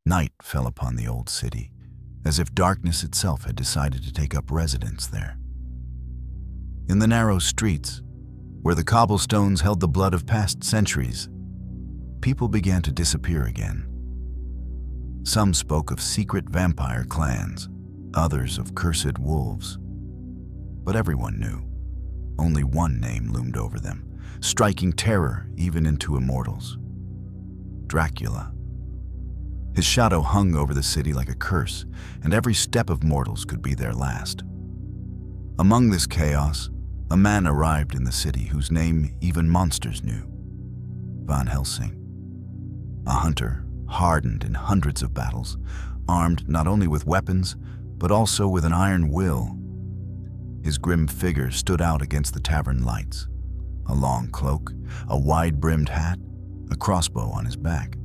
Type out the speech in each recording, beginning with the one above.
Night fell upon the old city, as if darkness itself had decided to take up residence there. In the narrow streets, where the cobblestones held the blood of past centuries, people began to disappear again. Some spoke of secret vampire clans, others of cursed wolves. But everyone knew. Only one name loomed over them, striking terror even into immortals: Dracula. His shadow hung over the city like a curse, and every step of mortals could be their last. Among this chaos, a man arrived in the city whose name even monsters knew: Van Helsing. A hunter, hardened in hundreds of battles, armed not only with weapons, but also with an iron will. His grim figure stood out against the tavern lights, a long cloak, a wide-brimmed hat, a crossbow on his back.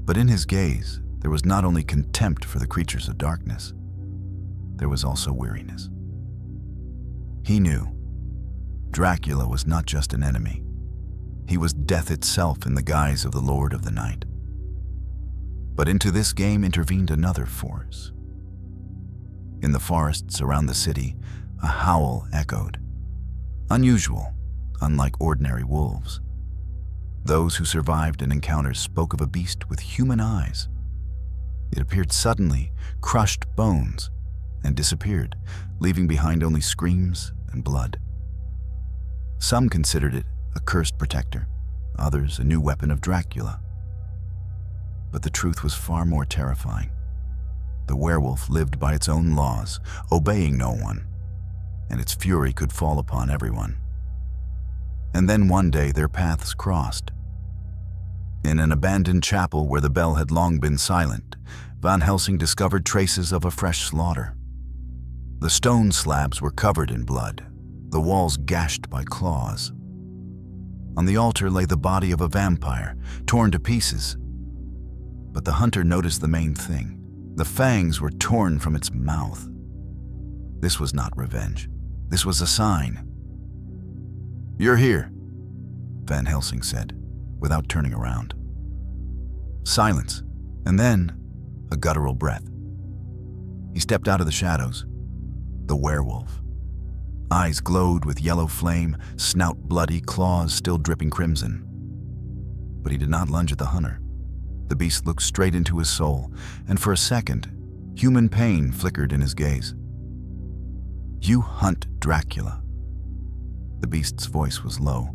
But in his gaze, there was not only contempt for the creatures of darkness, there was also weariness. He knew Dracula was not just an enemy. He was death itself in the guise of the Lord of the Night. But into this game intervened another force. In the forests around the city, a howl echoed. Unusual, unlike ordinary wolves. Those who survived an encounter spoke of a beast with human eyes. It appeared suddenly, crushed bones, and disappeared, leaving behind only screams and blood. Some considered it a cursed protector, others a new weapon of Dracula. But the truth was far more terrifying. The werewolf lived by its own laws, obeying no one, and its fury could fall upon everyone. And then one day their paths crossed. In an abandoned chapel where the bell had long been silent, Van Helsing discovered traces of a fresh slaughter. The stone slabs were covered in blood, the walls gashed by claws. On the altar lay the body of a vampire, torn to pieces. But the hunter noticed the main thing. The fangs were torn from its mouth. This was not revenge. This was a sign. "You're here," Van Helsing said, without turning around. Silence, and then a guttural breath. He stepped out of the shadows. The werewolf. Eyes glowed with yellow flame, snout bloody, claws still dripping crimson. But he did not lunge at the hunter. The beast looked straight into his soul, and for a second, human pain flickered in his gaze. "You hunt Dracula." The beast's voice was low,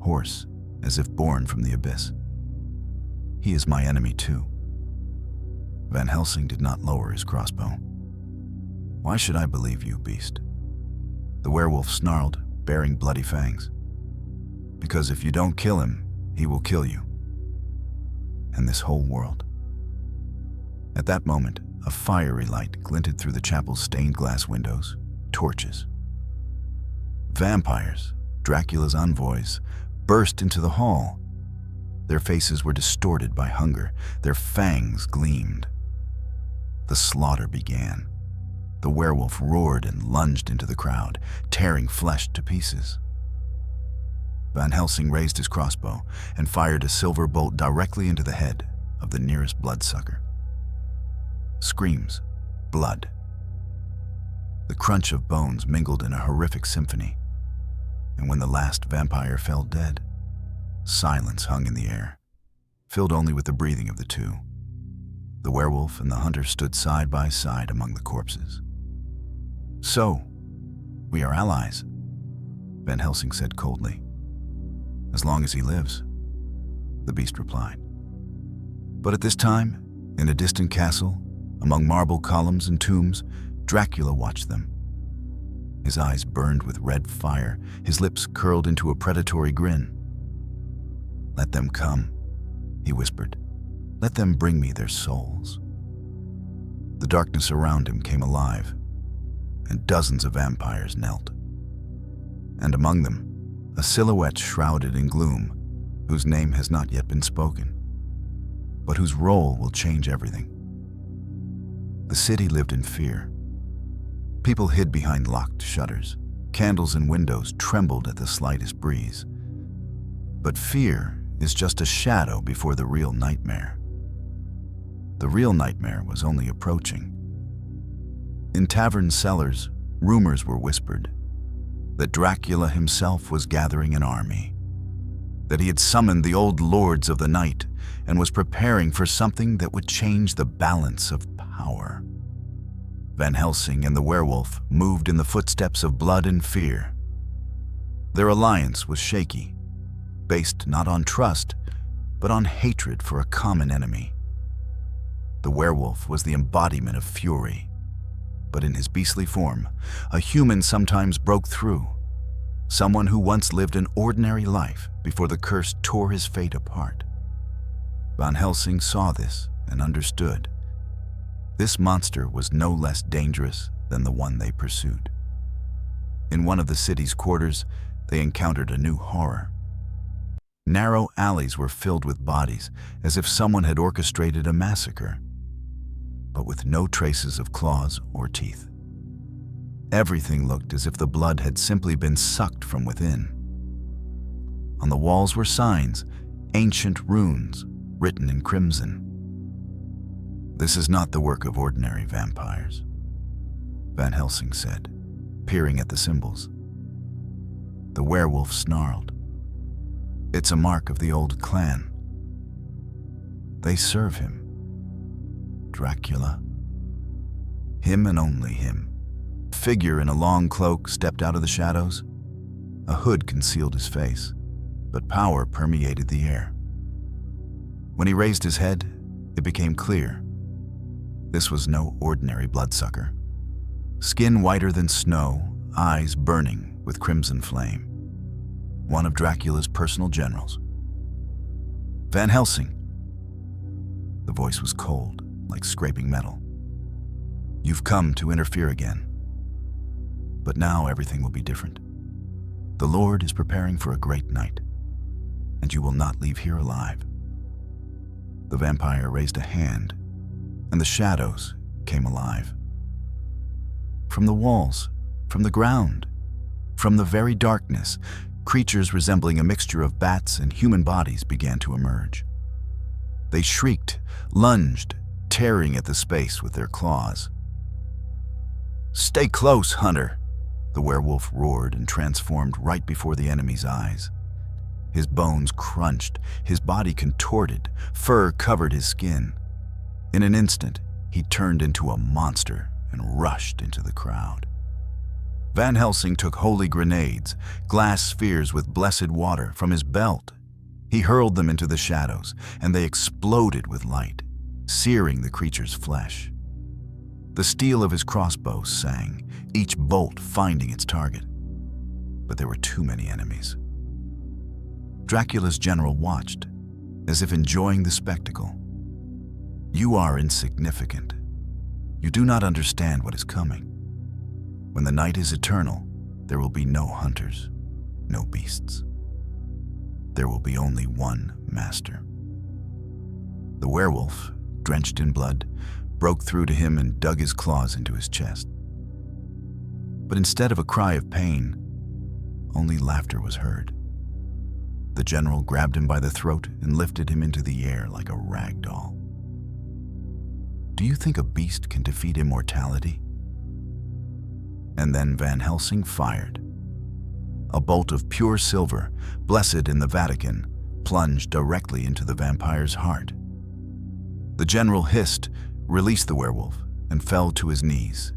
hoarse, as if born from the abyss. "He is my enemy too." Van Helsing did not lower his crossbow. "Why should I believe you, beast?" The werewolf snarled, baring bloody fangs. "Because if you don't kill him, he will kill you. And this whole world." At that moment, a fiery light glinted through the chapel's stained glass windows. Torches. Vampires, Dracula's envoys, burst into the hall. Their faces were distorted by hunger. Their fangs gleamed. The slaughter began. The werewolf roared and lunged into the crowd, tearing flesh to pieces. Van Helsing raised his crossbow and fired a silver bolt directly into the head of the nearest bloodsucker. Screams, blood. The crunch of bones mingled in a horrific symphony, and when the last vampire fell dead, silence hung in the air, filled only with the breathing of the two. The werewolf and the hunter stood side by side among the corpses. "So, we are allies," Van Helsing said coldly. "As long as he lives," the beast replied. But at this time, in a distant castle, among marble columns and tombs, Dracula watched them. His eyes burned with red fire, his lips curled into a predatory grin. "Let them come," he whispered. "Let them bring me their souls." The darkness around him came alive, and dozens of vampires knelt. And among them, a silhouette shrouded in gloom, whose name has not yet been spoken, but whose role will change everything. The city lived in fear. People hid behind locked shutters. Candles in windows trembled at the slightest breeze. But fear is just a shadow before the real nightmare. the real nightmare was only approaching. In tavern cellars, rumors were whispered that Dracula himself was gathering an army, that he had summoned the old lords of the night and was preparing for something that would change the balance of power. Van Helsing and the werewolf moved in the footsteps of blood and fear. Their alliance was shaky, based not on trust, but on hatred for a common enemy. The werewolf was the embodiment of fury, but in his beastly form, a human sometimes broke through, someone who once lived an ordinary life before the curse tore his fate apart. Van Helsing saw this and understood. This monster was no less dangerous than the one they pursued. In one of the city's quarters, they encountered a new horror. Narrow alleys were filled with bodies, as if someone had orchestrated a massacre, but with no traces of claws or teeth. Everything looked as if the blood had simply been sucked from within. On the walls were signs, ancient runes, written in crimson. "This is not the work of ordinary vampires," Van Helsing said, peering at the symbols. The werewolf snarled. "It's a mark of the old clan. They serve him. Dracula. Him and only him." A figure in a long cloak stepped out of the shadows. A hood concealed his face, but power permeated the air. When he raised his head, it became clear. This was no ordinary bloodsucker. Skin whiter than snow, eyes burning with crimson flame. One of Dracula's personal generals. "Van Helsing." The voice was cold, like scraping metal. "You've come to interfere again. But now everything will be different. The Lord is preparing for a great night, and you will not leave here alive." The vampire raised a hand, and the shadows came alive. From the walls, from the ground, from the very darkness, creatures resembling a mixture of bats and human bodies began to emerge. They shrieked, lunged, tearing at the space with their claws. "Stay close, hunter!" The werewolf roared and transformed right before the enemy's eyes. His bones crunched, his body contorted, fur covered his skin. In an instant, he turned into a monster and rushed into the crowd. Van Helsing took holy grenades, glass spheres with blessed water, from his belt. He hurled them into the shadows, and they exploded with light, searing the creature's flesh. The steel of his crossbow sang, each bolt finding its target. But there were too many enemies. Dracula's general watched, as if enjoying the spectacle. "You are insignificant. You do not understand what is coming. When the night is eternal, there will be no hunters, no beasts. There will be only one master." The werewolf, drenched in blood, broke through to him and dug his claws into his chest. But instead of a cry of pain, only laughter was heard. The general grabbed him by the throat and lifted him into the air like a rag doll. "Do you think a beast can defeat immortality?" And then Van Helsing fired. A bolt of pure silver, blessed in the Vatican, plunged directly into the vampire's heart. The general hissed, released the werewolf, and fell to his knees.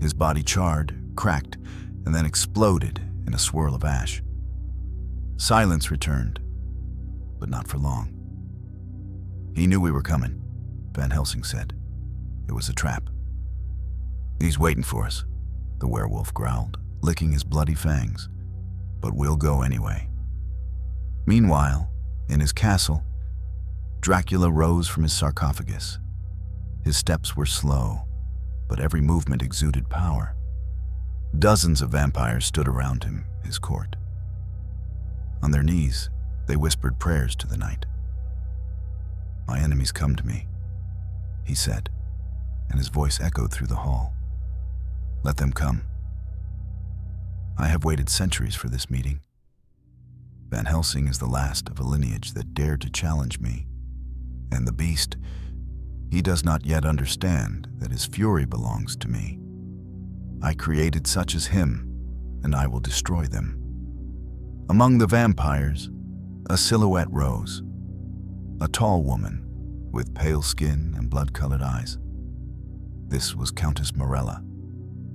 His body charred, cracked, and then exploded in a swirl of ash. Silence returned, but not for long. "He knew we were coming," Van Helsing said. "It was a trap." "He's waiting for us," the werewolf growled, licking his bloody fangs. "But we'll go anyway." Meanwhile, in his castle, Dracula rose from his sarcophagus. His steps were slow, but every movement exuded power. Dozens of vampires stood around him, his court. On their knees, they whispered prayers to the night. "My enemies come to me," he said, and his voice echoed through the hall. "Let them come. I have waited centuries for this meeting. Van Helsing is the last of a lineage that dared to challenge me, and the beast, He does not yet understand that his fury belongs to me. I created such as him, and I will destroy them. Among the vampires, a silhouette rose, a tall woman with pale skin and blood-colored eyes. This was Countess Morella,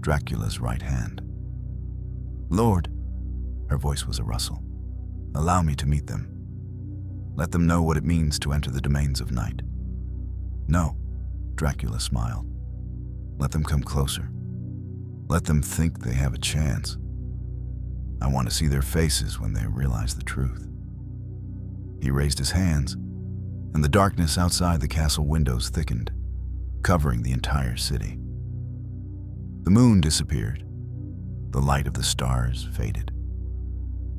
Dracula's right hand. "Lord," her voice was a rustle, "allow me to meet them. Let them know what it means to enter the domains of night." "No," Dracula smiled. "Let them come closer. Let them think they have a chance. I want to see their faces when they realize the truth." He raised his hands, and the darkness outside the castle windows thickened, covering the entire city. The moon disappeared. The light of the stars faded.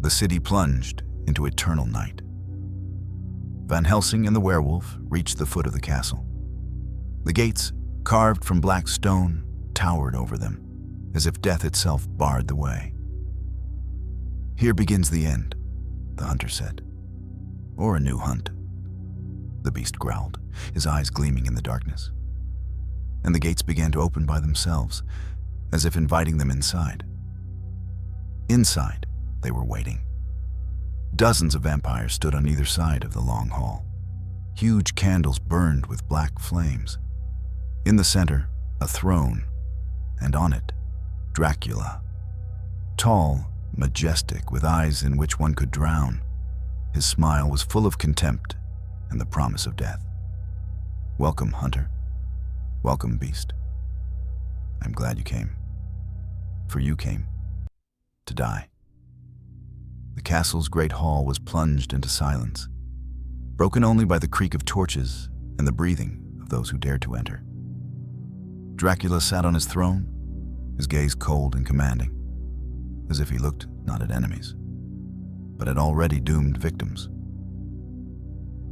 The city plunged into eternal night. Van Helsing and the werewolf reached the foot of the castle. The gates, carved from black stone, towered over them, as if death itself barred the way. "Here begins the end," the hunter said. "Or a new hunt," the beast growled, his eyes gleaming in the darkness. And the gates began to open by themselves, as if inviting them inside. Inside, they were waiting. Dozens of vampires stood on either side of the long hall. Huge candles burned with black flames. In the center, a throne, and on it, Dracula. Tall, majestic, with eyes in which one could drown. His smile was full of contempt and the promise of death. "Welcome, hunter. Welcome, beast. I'm glad you came. For you came to die." The castle's great hall was plunged into silence, broken only by the creak of torches and the breathing of those who dared to enter. Dracula sat on his throne, his gaze cold and commanding, as if he looked not at enemies, but at already doomed victims.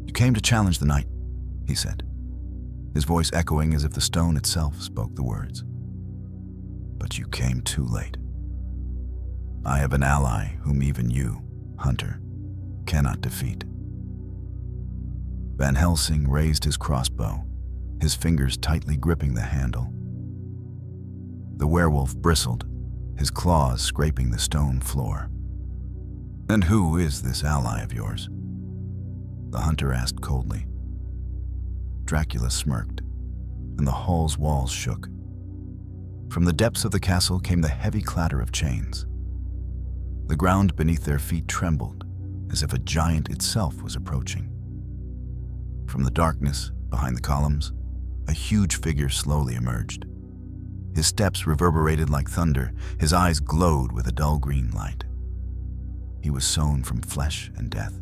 "You came to challenge the night," he said, his voice echoing as if the stone itself spoke the words. "But you came too late. I have an ally whom even you, hunter, cannot defeat." Van Helsing raised his crossbow, his fingers tightly gripping the handle. The werewolf bristled, his claws scraping the stone floor. "And who is this ally of yours?" the hunter asked coldly. Dracula smirked, and the hall's walls shook. From the depths of the castle came the heavy clatter of chains. The ground beneath their feet trembled, as if a giant itself was approaching. From the darkness behind the columns, a huge figure slowly emerged. His steps reverberated like thunder, his eyes glowed with a dull green light. He was sown from flesh and death,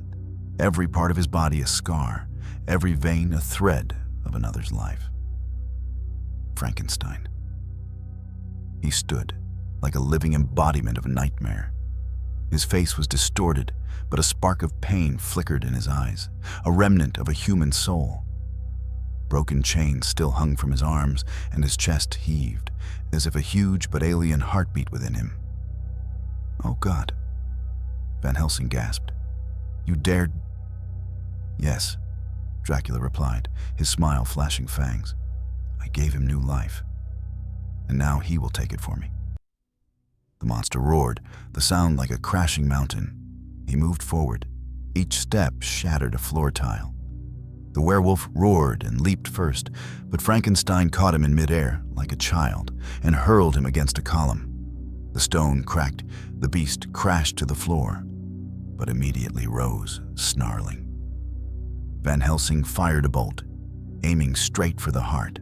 every part of his body a scar, every vein a thread of another's life. Frankenstein. He stood like a living embodiment of a nightmare. His face was distorted, but a spark of pain flickered in his eyes, a remnant of a human soul. Broken chains still hung from his arms, and his chest heaved, as if a huge but alien heart beat within him. "Oh God," Van Helsing gasped. "You dared—" "Yes," Dracula replied, his smile flashing fangs. "I gave him new life, and now he will take it for me." The monster roared, the sound like a crashing mountain. He moved forward. Each step shattered a floor tile. The werewolf roared and leaped first, but Frankenstein caught him in midair like a child and hurled him against a column. The stone cracked, the beast crashed to the floor, but immediately rose, snarling. Van Helsing fired a bolt, aiming straight for the heart.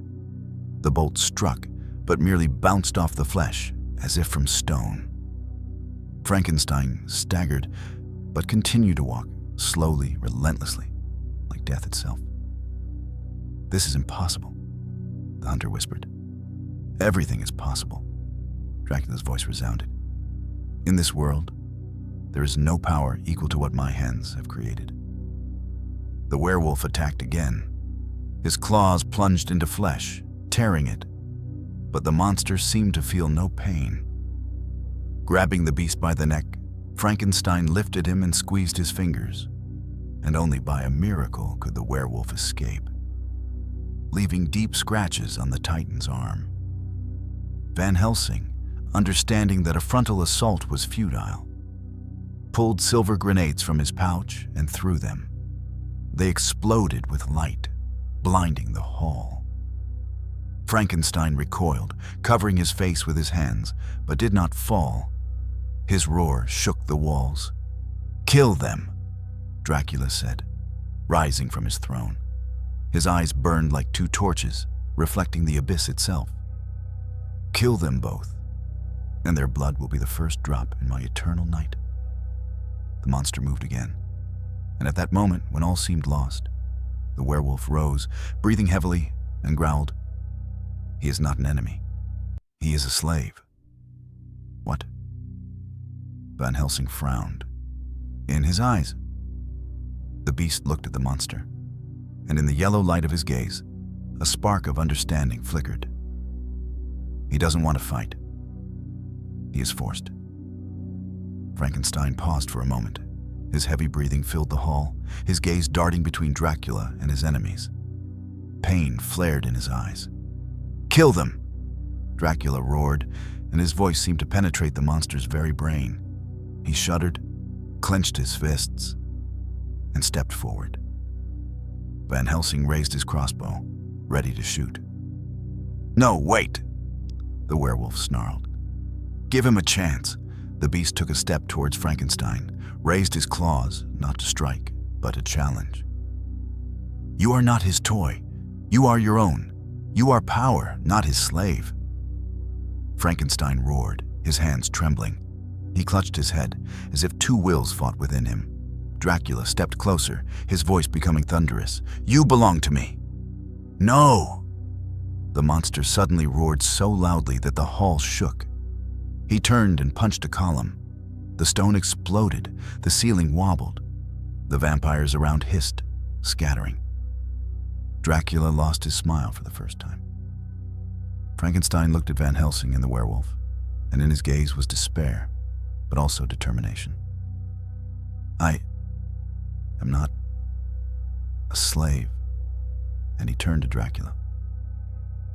The bolt struck, but merely bounced off the flesh, as if from stone. Frankenstein staggered, but continued to walk, slowly, relentlessly, like death itself. "This is impossible," the hunter whispered. "Everything is possible," Dracula's voice resounded. "In this world, there is no power equal to what my hands have created." The werewolf attacked again. His claws plunged into flesh, tearing it, but the monster seemed to feel no pain. Grabbing the beast by the neck, Frankenstein lifted him and squeezed his fingers, and only by a miracle could the werewolf escape. leaving deep scratches on the Titan's arm. Van Helsing, understanding that a frontal assault was futile, pulled silver grenades from his pouch and threw them. They exploded with light, blinding the hall. Frankenstein recoiled, covering his face with his hands, but did not fall. His roar shook the walls. "Kill them," Dracula said, rising from his throne. His eyes burned like two torches, reflecting the abyss itself. "Kill them both, and their blood will be the first drop in my eternal night." The monster moved again, and at that moment, when all seemed lost, the werewolf rose, breathing heavily, and growled, "He is not an enemy. He is a slave." "What?" Van Helsing frowned. In his eyes, the beast looked at the monster, and in the yellow light of his gaze, a spark of understanding flickered. "He doesn't want to fight. He is forced." Frankenstein paused for a moment. His heavy breathing filled the hall, his gaze darting between Dracula and his enemies. Pain flared in his eyes. "Kill them!" Dracula roared, and his voice seemed to penetrate the monster's very brain. He shuddered, clenched his fists, and stepped forward. Van Helsing raised his crossbow, ready to shoot. "No, wait!" the werewolf snarled. "Give him a chance." The beast took a step towards Frankenstein, raised his claws, not to strike, but to challenge. "You are not his toy. You are your own. You are power, not his slave." Frankenstein roared, his hands trembling. He clutched his head, as if two wills fought within him. Dracula stepped closer, his voice becoming thunderous. "You belong to me." "No!" The monster suddenly roared so loudly that the hall shook. He turned and punched a column. The stone exploded, the ceiling wobbled. The vampires around hissed, scattering. Dracula lost his smile for the first time. Frankenstein looked at Van Helsing and the werewolf, and in his gaze was despair, but also determination. "I am not a slave," and he turned to Dracula.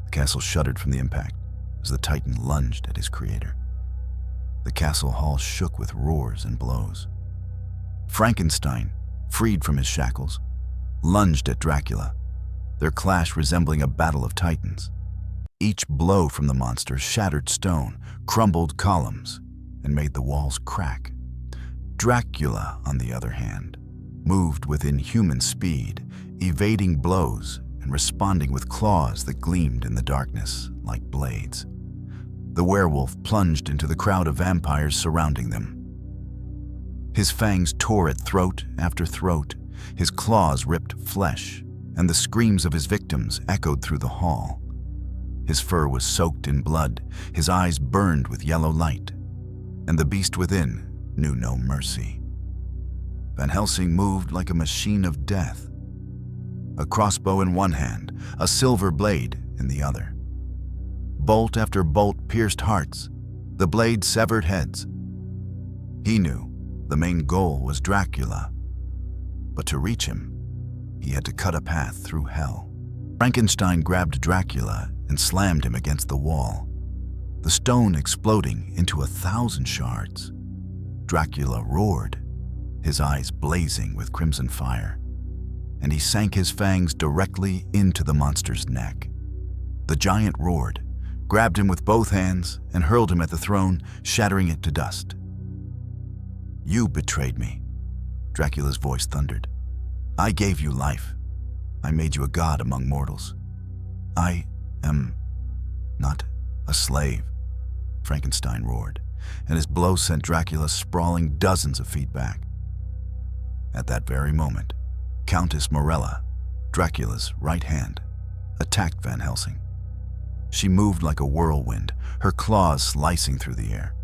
The castle shuddered from the impact as the Titan lunged at his creator. The castle hall shook with roars and blows. Frankenstein, freed from his shackles, lunged at Dracula, their clash resembling a battle of titans. Each blow from the monster shattered stone, crumbled columns, and made the walls crack. Dracula, on the other hand, moved with inhuman speed, evading blows and responding with claws that gleamed in the darkness like blades. The werewolf plunged into the crowd of vampires surrounding them. His fangs tore at throat after throat, his claws ripped flesh, and the screams of his victims echoed through the hall. His fur was soaked in blood, his eyes burned with yellow light, and the beast within knew no mercy. Van Helsing moved like a machine of death, a crossbow in one hand, a silver blade in the other. Bolt after bolt pierced hearts, the blade severed heads. He knew the main goal was Dracula, but to reach him, he had to cut a path through hell. Frankenstein grabbed Dracula and slammed him against the wall, the stone exploding into 1,000 shards. Dracula roared, his eyes blazing with crimson fire, and he sank his fangs directly into the monster's neck. The giant roared, grabbed him with both hands, and hurled him at the throne, shattering it to dust. "You betrayed me," Dracula's voice thundered. "I gave you life. I made you a god among mortals. I am not a slave," Frankenstein roared, and his blow sent Dracula sprawling dozens of feet back. At that very moment, Countess Morella, Dracula's right hand, attacked Van Helsing. She moved like a whirlwind, her claws slicing through the air.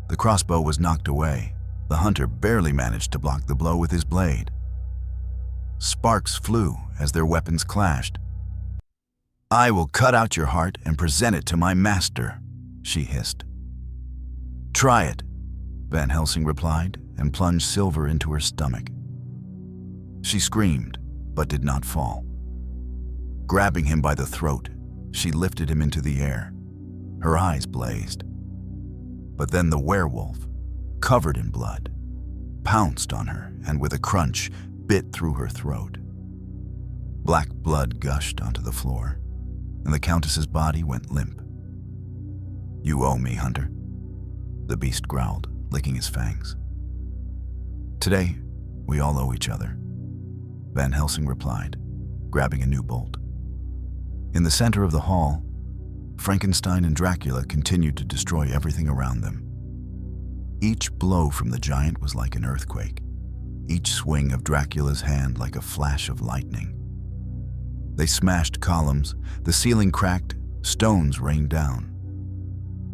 The crossbow was knocked away. The hunter barely managed to block the blow with his blade. Sparks flew as their weapons clashed. "I will cut out your heart and present it to my master," she hissed. "Try it," Van Helsing replied, and plunged silver into her stomach. She screamed, but did not fall. Grabbing him by the throat, she lifted him into the air. Her eyes blazed. But then the werewolf, covered in blood, pounced on her and with a crunch bit through her throat. Black blood gushed onto the floor, and the Countess's body went limp. "You owe me, Hunter," the beast growled, licking his fangs. "Today, we all owe each other," Van Helsing replied, grabbing a new bolt. In the center of the hall, Frankenstein and Dracula continued to destroy everything around them. Each blow from the giant was like an earthquake, each swing of Dracula's hand like a flash of lightning. They smashed columns, the ceiling cracked, stones rained down.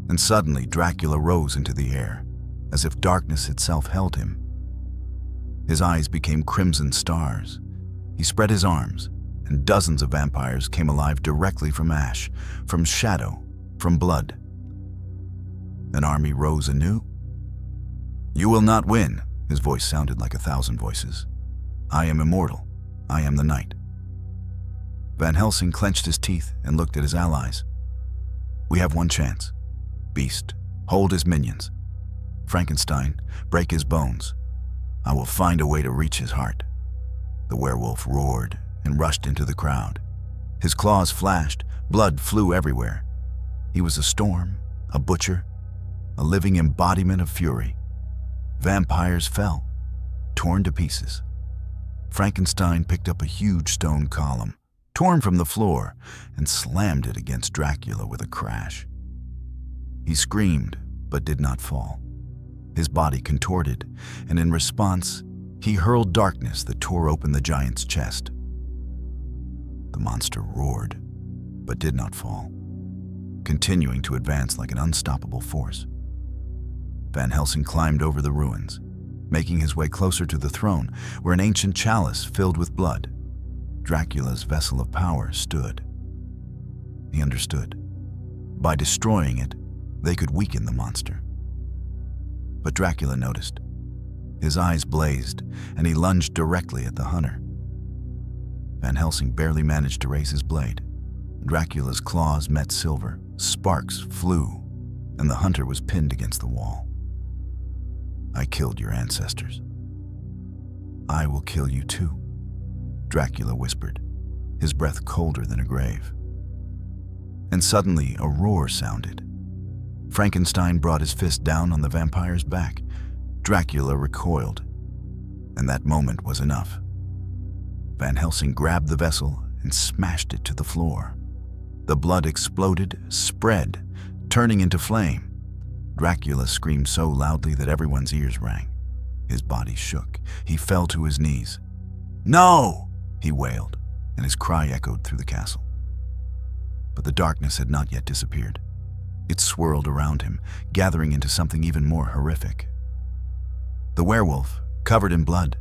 And suddenly Dracula rose into the air, as if darkness itself held him. His eyes became crimson stars. He spread his arms, and dozens of vampires came alive directly from ash, from shadow, from blood. An army rose anew. "You will not win," his voice sounded like 1,000 voices. "I am immortal. I am the night." Van Helsing clenched his teeth and looked at his allies. "We have one chance. Beast, hold his minions. Frankenstein, break his bones. I will find a way to reach his heart." The werewolf roared and rushed into the crowd. His claws flashed, blood flew everywhere. He was a storm, a butcher, a living embodiment of fury. Vampires fell, torn to pieces. Frankenstein picked up a huge stone column, torn from the floor, and slammed it against Dracula with a crash. He screamed, but did not fall. His body contorted, and in response, he hurled darkness that tore open the giant's chest. The monster roared, but did not fall, continuing to advance like an unstoppable force. Van Helsing climbed over the ruins, making his way closer to the throne, where an ancient chalice filled with blood, Dracula's vessel of power, stood. He understood. By destroying it, they could weaken the monster. But Dracula noticed. His eyes blazed, and he lunged directly at the hunter. Van Helsing barely managed to raise his blade. Dracula's claws met silver, sparks flew, and the hunter was pinned against the wall. "I killed your ancestors. I will kill you too," Dracula whispered, his breath colder than a grave. And suddenly a roar sounded. Frankenstein brought his fist down on the vampire's back. Dracula recoiled, and that moment was enough. Van Helsing grabbed the vessel and smashed it to the floor. The blood exploded, spread, turning into flame. Dracula screamed so loudly that everyone's ears rang. His body shook. He fell to his knees. "No!" he wailed, and his cry echoed through the castle. But the darkness had not yet disappeared. It swirled around him, gathering into something even more horrific. The werewolf, covered in blood,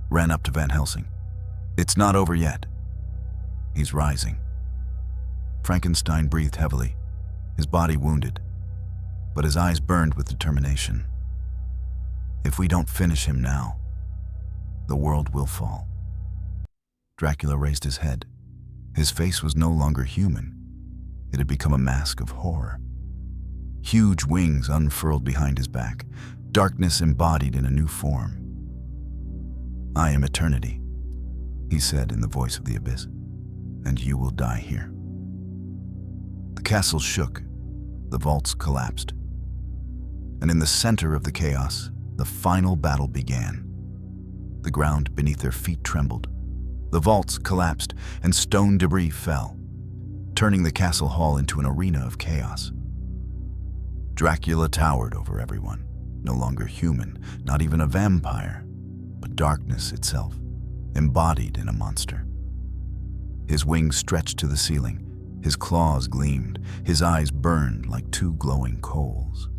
ran up to Van Helsing. "It's not over yet." "He's rising." Frankenstein breathed heavily, his body wounded, but his eyes burned with determination. "If we don't finish him now, the world will fall." Dracula raised his head. His face was no longer human. It had become a mask of horror. Huge wings unfurled behind his back, darkness embodied in a new form. "I am eternity," he said in the voice of the abyss, "and you will die here." The castle shook, the vaults collapsed, and in the center of the chaos, the final battle began. The ground beneath their feet trembled. The vaults collapsed, and stone debris fell, turning the castle hall into an arena of chaos. Dracula towered over everyone, no longer human, not even a vampire, but darkness itself, embodied in a monster. His wings stretched to the ceiling, his claws gleamed, his eyes burned like two glowing coals.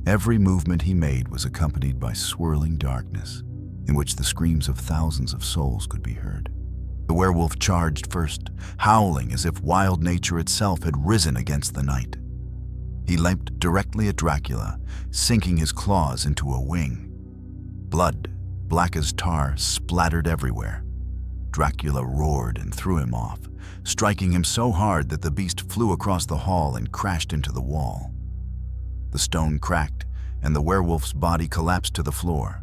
Every movement he made was accompanied by swirling darkness, in which the screams of thousands of souls could be heard. The werewolf charged first, howling as if wild nature itself had risen against the night. He leaped directly at Dracula, sinking his claws into a wing. Blood, black as tar, splattered everywhere. Dracula roared and threw him off, striking him so hard that the beast flew across the hall and crashed into the wall. The stone cracked, and the werewolf's body collapsed to the floor.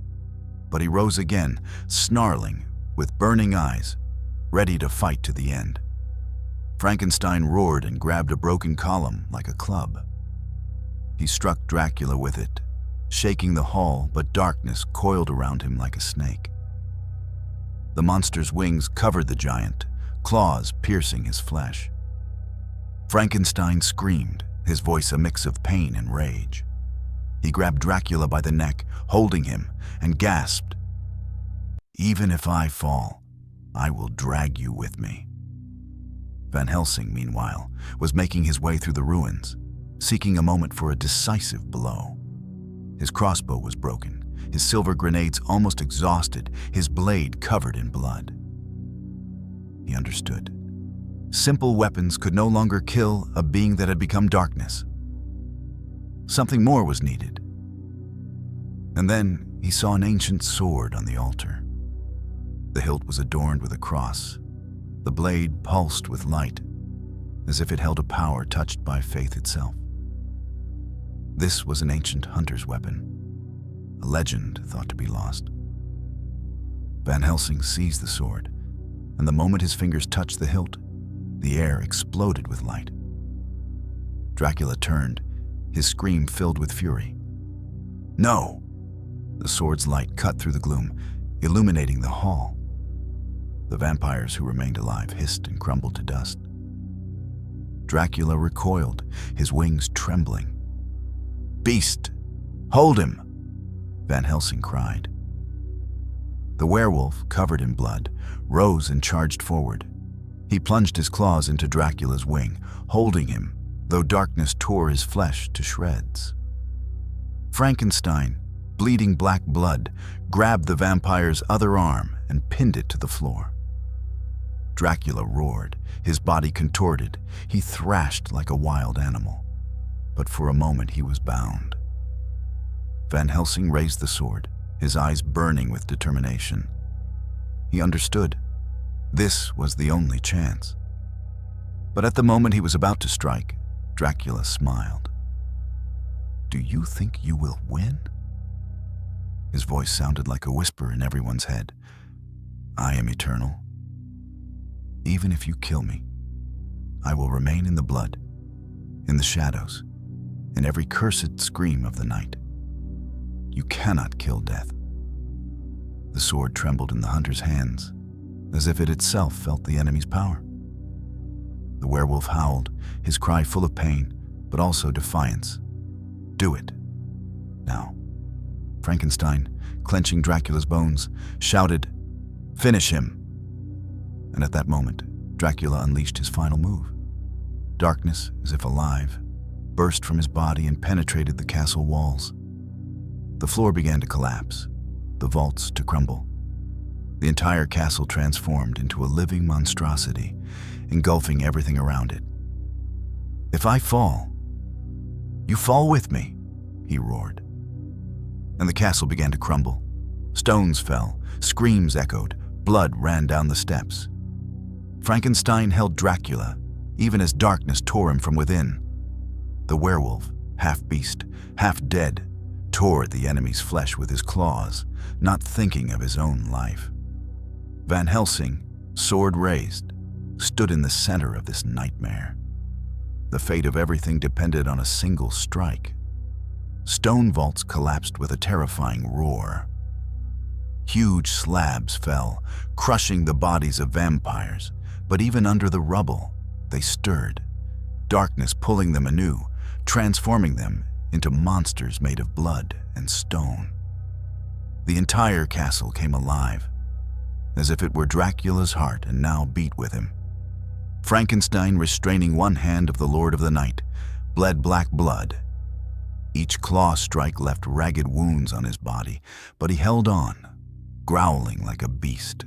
But he rose again, snarling, with burning eyes, ready to fight to the end. Frankenstein roared and grabbed a broken column like a club. He struck Dracula with it, shaking the hall, but darkness coiled around him like a snake. The monster's wings covered the giant, claws piercing his flesh. Frankenstein screamed, his voice a mix of pain and rage. He grabbed Dracula by the neck, holding him, and gasped, "Even if I fall, I will drag you with me." Van Helsing, meanwhile, was making his way through the ruins, seeking a moment for a decisive blow. His crossbow was broken, his silver grenades almost exhausted, his blade covered in blood. He understood. Simple weapons could no longer kill a being that had become darkness. Something more was needed. And then he saw an ancient sword on the altar. The hilt was adorned with a cross. The blade pulsed with light, as if it held a power touched by faith itself. This was an ancient hunter's weapon, a legend thought to be lost. Van Helsing seized the sword, and the moment his fingers touched the hilt, the air exploded with light. Dracula turned, his scream filled with fury. "No!" The sword's light cut through the gloom, illuminating the hall. The vampires who remained alive hissed and crumbled to dust. Dracula recoiled, his wings trembling. "Beast! Hold him!" Van Helsing cried. The werewolf, covered in blood, rose and charged forward. He plunged his claws into Dracula's wing, holding him, though darkness tore his flesh to shreds. Frankenstein, bleeding black blood, grabbed the vampire's other arm and pinned it to the floor. Dracula roared, his body contorted. He thrashed like a wild animal. But for a moment he was bound. Van Helsing raised the sword, his eyes burning with determination. He understood. This was the only chance. But at the moment he was about to strike, Dracula smiled. "Do you think you will win?" His voice sounded like a whisper in everyone's head. "I am eternal. Even if you kill me, I will remain in the blood, in the shadows, in every cursed scream of the night. You cannot kill death." The sword trembled in the hunter's hands, as if it itself felt the enemy's power. The werewolf howled, his cry full of pain, but also defiance. "Do it. Now." Frankenstein, clenching Dracula's bones, shouted, "Finish him!" And at that moment, Dracula unleashed his final move. Darkness, as if alive, burst from his body and penetrated the castle walls. The floor began to collapse, the vaults to crumble. The entire castle transformed into a living monstrosity, engulfing everything around it. "If I fall, you fall with me," he roared. And the castle began to crumble. Stones fell, screams echoed, blood ran down the steps. Frankenstein held Dracula, even as darkness tore him from within. The werewolf, half beast, half dead, tore at the enemy's flesh with his claws, not thinking of his own life. Van Helsing, sword raised, stood in the center of this nightmare. The fate of everything depended on a single strike. Stone vaults collapsed with a terrifying roar. Huge slabs fell, crushing the bodies of vampires, but even under the rubble, they stirred, darkness pulling them anew, transforming them into monsters made of blood and stone. The entire castle came alive, as if it were Dracula's heart and now beat with him. Frankenstein, restraining one hand of the Lord of the Night, bled black blood. Each claw strike left ragged wounds on his body, but he held on, growling like a beast.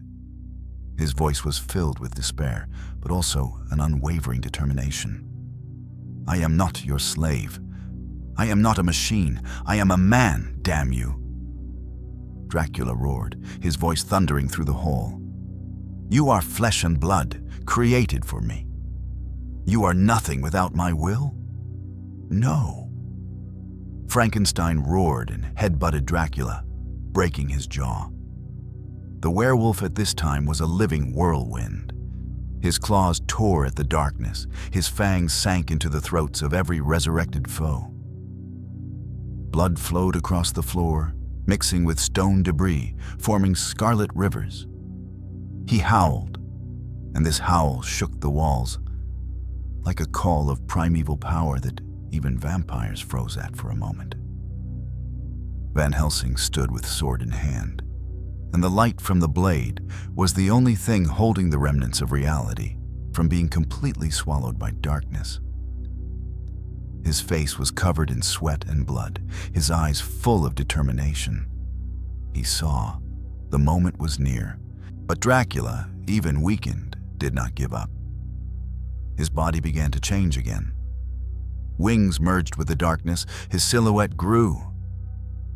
His voice was filled with despair, but also an unwavering determination. "I am not your slave. I am not a machine. I am a man, damn you." Dracula roared, his voice thundering through the hall. You are flesh and blood, created for me. You are nothing without my will? No. Frankenstein roared and headbutted Dracula, breaking his jaw. The werewolf at this time was a living whirlwind. His claws tore at the darkness, his fangs sank into the throats of every resurrected foe. Blood flowed across the floor, mixing with stone debris, forming scarlet rivers. He howled, and this howl shook the walls, like a call of primeval power that even vampires froze at for a moment. Van Helsing stood with sword in hand, and the light from the blade was the only thing holding the remnants of reality from being completely swallowed by darkness. His face was covered in sweat and blood, his eyes full of determination. He saw the moment was near, but Dracula, even weakened, did not give up. His body began to change again. Wings merged with the darkness, his silhouette grew.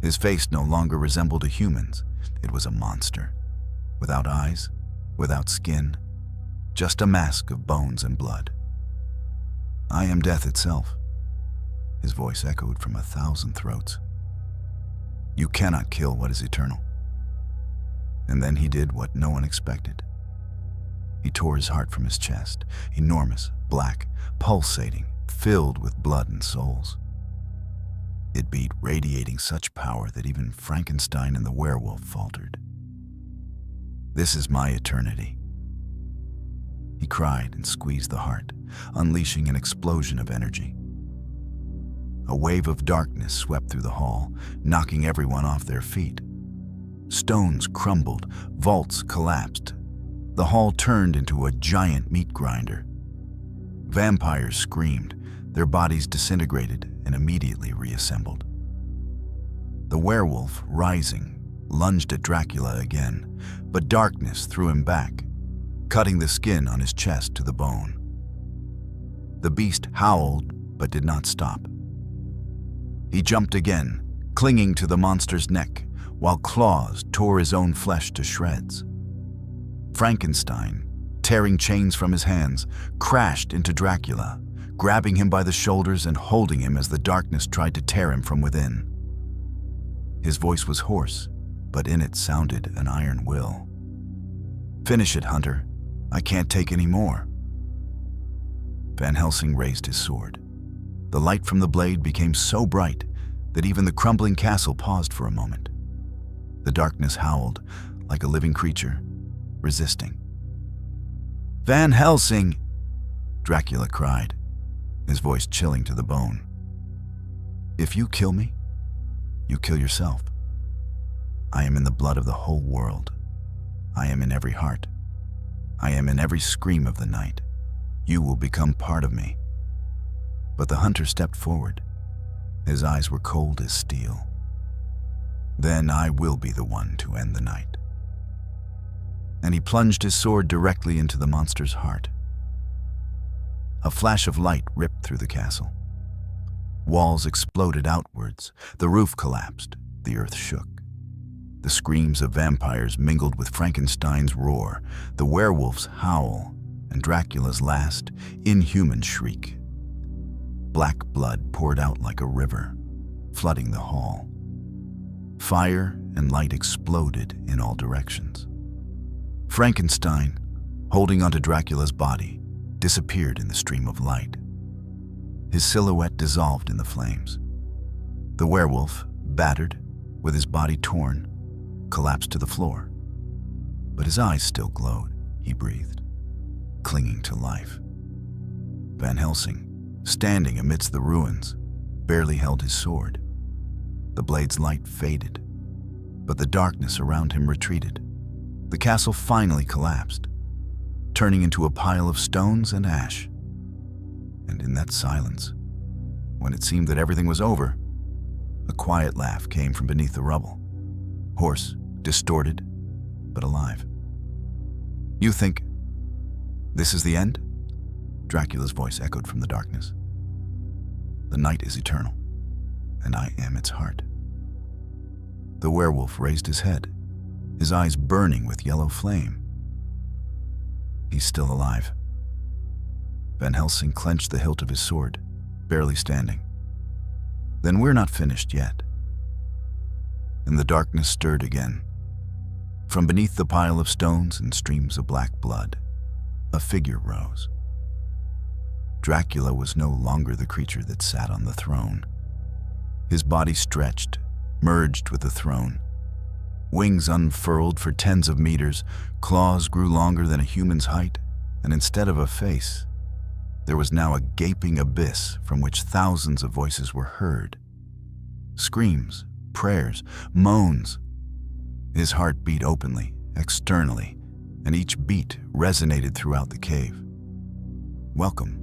His face no longer resembled a human's. It was a monster, without eyes, without skin, just a mask of bones and blood. I am death itself. His voice echoed from 1,000 throats. You cannot kill what is eternal. And then he did what no one expected. He tore his heart from his chest, enormous, black, pulsating, filled with blood and souls. It beat, radiating such power that even Frankenstein and the werewolf faltered. This is my eternity. He cried and squeezed the heart, unleashing an explosion of energy. A wave of darkness swept through the hall, knocking everyone off their feet. Stones crumbled, vaults collapsed. The hall turned into a giant meat grinder. Vampires screamed, their bodies disintegrated and immediately reassembled. The werewolf, rising, lunged at Dracula again, but darkness threw him back, cutting the skin on his chest to the bone. The beast howled but did not stop. He jumped again, clinging to the monster's neck, while claws tore his own flesh to shreds. Frankenstein, tearing chains from his hands, crashed into Dracula, grabbing him by the shoulders and holding him as the darkness tried to tear him from within. His voice was hoarse, but in it sounded an iron will. Finish it, Hunter. I can't take any more. Van Helsing raised his sword. The light from the blade became so bright that even the crumbling castle paused for a moment. The darkness howled like a living creature, resisting. Van Helsing! Dracula cried, his voice chilling to the bone. If you kill me, you kill yourself. I am in the blood of the whole world. I am in every heart. I am in every scream of the night. You will become part of me. But the hunter stepped forward. His eyes were cold as steel. Then I will be the one to end the night. And he plunged his sword directly into the monster's heart. A flash of light ripped through the castle. Walls exploded outwards, the roof collapsed, the earth shook. The screams of vampires mingled with Frankenstein's roar, the werewolf's howl, and Dracula's last, inhuman shriek. Black blood poured out like a river, flooding the hall. Fire and light exploded in all directions. Frankenstein, holding onto Dracula's body, disappeared in the stream of light. His silhouette dissolved in the flames. The werewolf, battered, with his body torn, collapsed to the floor. But his eyes still glowed, he breathed, clinging to life. Van Helsing, standing amidst the ruins, barely held his sword. The blade's light faded, but the darkness around him retreated. The castle finally collapsed, turning into a pile of stones and ash. And in that silence, when it seemed that everything was over, a quiet laugh came from beneath the rubble, hoarse, distorted, but alive. You think this is the end? Dracula's voice echoed from the darkness. The night is eternal, and I am its heart. The werewolf raised his head, his eyes burning with yellow flame. He's still alive. Van Helsing clenched the hilt of his sword, barely standing. Then we're not finished yet. And the darkness stirred again. From beneath the pile of stones and streams of black blood, a figure rose. Dracula was no longer the creature that sat on the throne. His body stretched, merged with the throne. Wings unfurled for tens of meters, claws grew longer than a human's height, and instead of a face, there was now a gaping abyss from which thousands of voices were heard. Screams, prayers, moans. His heart beat openly, externally, and each beat resonated throughout the cave. "Welcome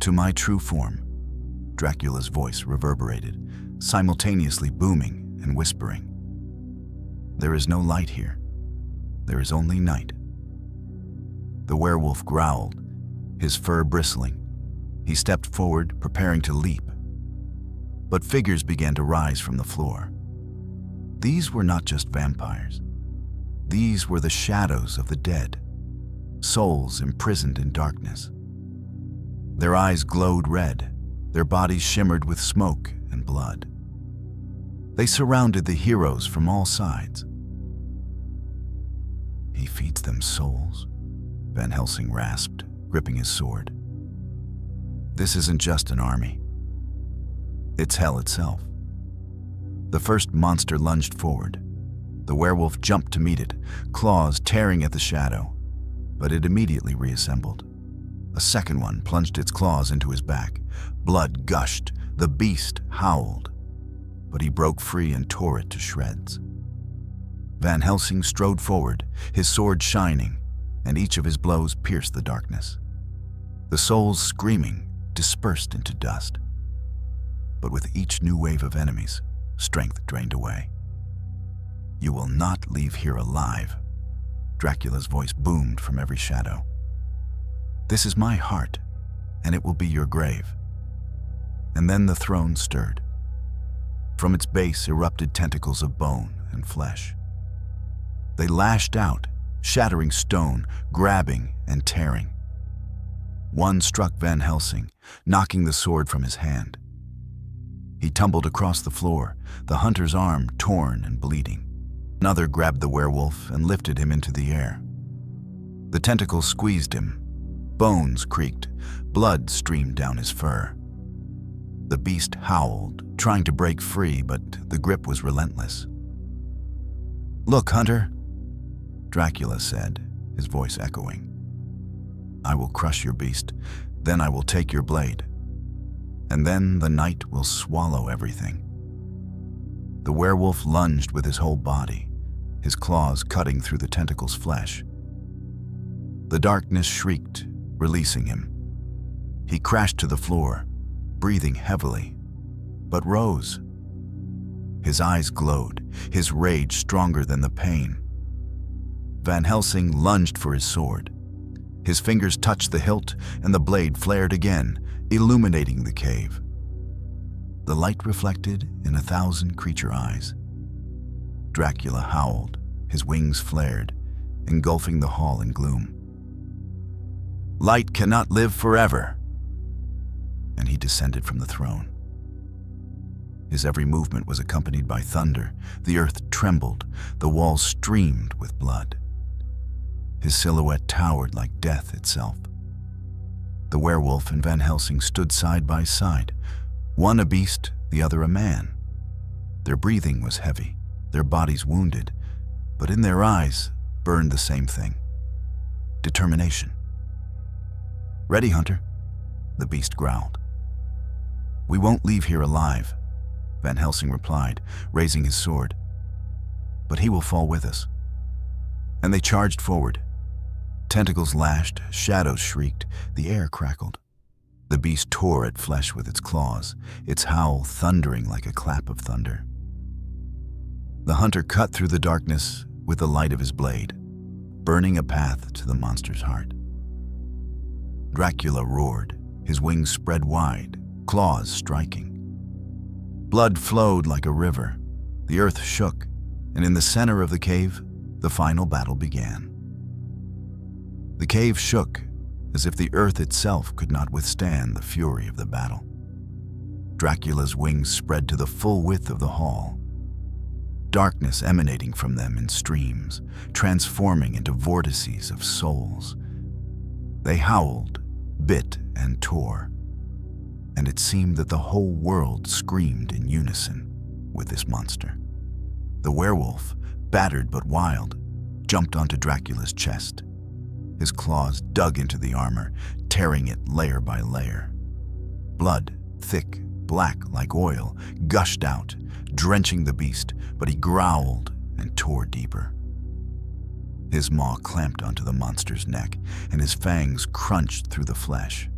to my true form," Dracula's voice reverberated, simultaneously booming and whispering. "There is no light here. There is only night." The werewolf growled, his fur bristling. He stepped forward, preparing to leap. But figures began to rise from the floor. These were not just vampires. These were the shadows of the dead, souls imprisoned in darkness. Their eyes glowed red, their bodies shimmered with smoke and blood. They surrounded the heroes from all sides. "He feeds them souls," Van Helsing rasped, gripping his sword. "This isn't just an army. It's hell itself." The first monster lunged forward. The werewolf jumped to meet it, claws tearing at the shadow, but it immediately reassembled. A second one plunged its claws into his back. Blood gushed. The beast howled, but he broke free and tore it to shreds. Van Helsing strode forward, his sword shining, and each of his blows pierced the darkness. The souls, screaming, dispersed into dust. But with each new wave of enemies, strength drained away. "You will not leave here alive," Dracula's voice boomed from every shadow. "This is my heart, and it will be your grave." And then the throne stirred. From its base erupted tentacles of bone and flesh. They lashed out, shattering stone, grabbing and tearing. One struck Van Helsing, knocking the sword from his hand. He tumbled across the floor, the hunter's arm torn and bleeding. Another grabbed the werewolf and lifted him into the air. The tentacles squeezed him. Bones creaked. Blood streamed down his fur. The beast howled, trying to break free, but the grip was relentless. "Look, Hunter," Dracula said, his voice echoing. "I will crush your beast, then I will take your blade. And then the night will swallow everything." The werewolf lunged with his whole body, his claws cutting through the tentacle's flesh. The darkness shrieked, releasing him. He crashed to the floor, breathing heavily, but rose. His eyes glowed, his rage stronger than the pain. Van Helsing lunged for his sword. His fingers touched the hilt, and the blade flared again, illuminating the cave. The light reflected in 1,000 creature eyes. Dracula howled, his wings flared, engulfing the hall in gloom. "Light cannot live forever," and he descended from the throne. His every movement was accompanied by thunder. The earth trembled, the walls streamed with blood. His silhouette towered like death itself. The werewolf and Van Helsing stood side by side, one a beast, the other a man. Their breathing was heavy, their bodies wounded, but in their eyes burned the same thing: determination. "Ready, Hunter?" the beast growled. "We won't leave here alive," Van Helsing replied, raising his sword. "But he will fall with us." And they charged forward. Tentacles lashed, shadows shrieked, the air crackled. The beast tore at flesh with its claws, its howl thundering like a clap of thunder. The hunter cut through the darkness with the light of his blade, burning a path to the monster's heart. Dracula roared, his wings spread wide, claws striking. Blood flowed like a river, the earth shook, and in the center of the cave, the final battle began. The cave shook, as if the earth itself could not withstand the fury of the battle. Dracula's wings spread to the full width of the hall, darkness emanating from them in streams, transforming into vortices of souls. They howled, bit, and tore, and it seemed that the whole world screamed in unison with this monster. The werewolf, battered but wild, jumped onto Dracula's chest. His claws dug into the armor, tearing it layer by layer. Blood, thick, black like oil, gushed out, drenching the beast, but he growled and tore deeper. His maw clamped onto the monster's neck, and his fangs crunched through the flesh.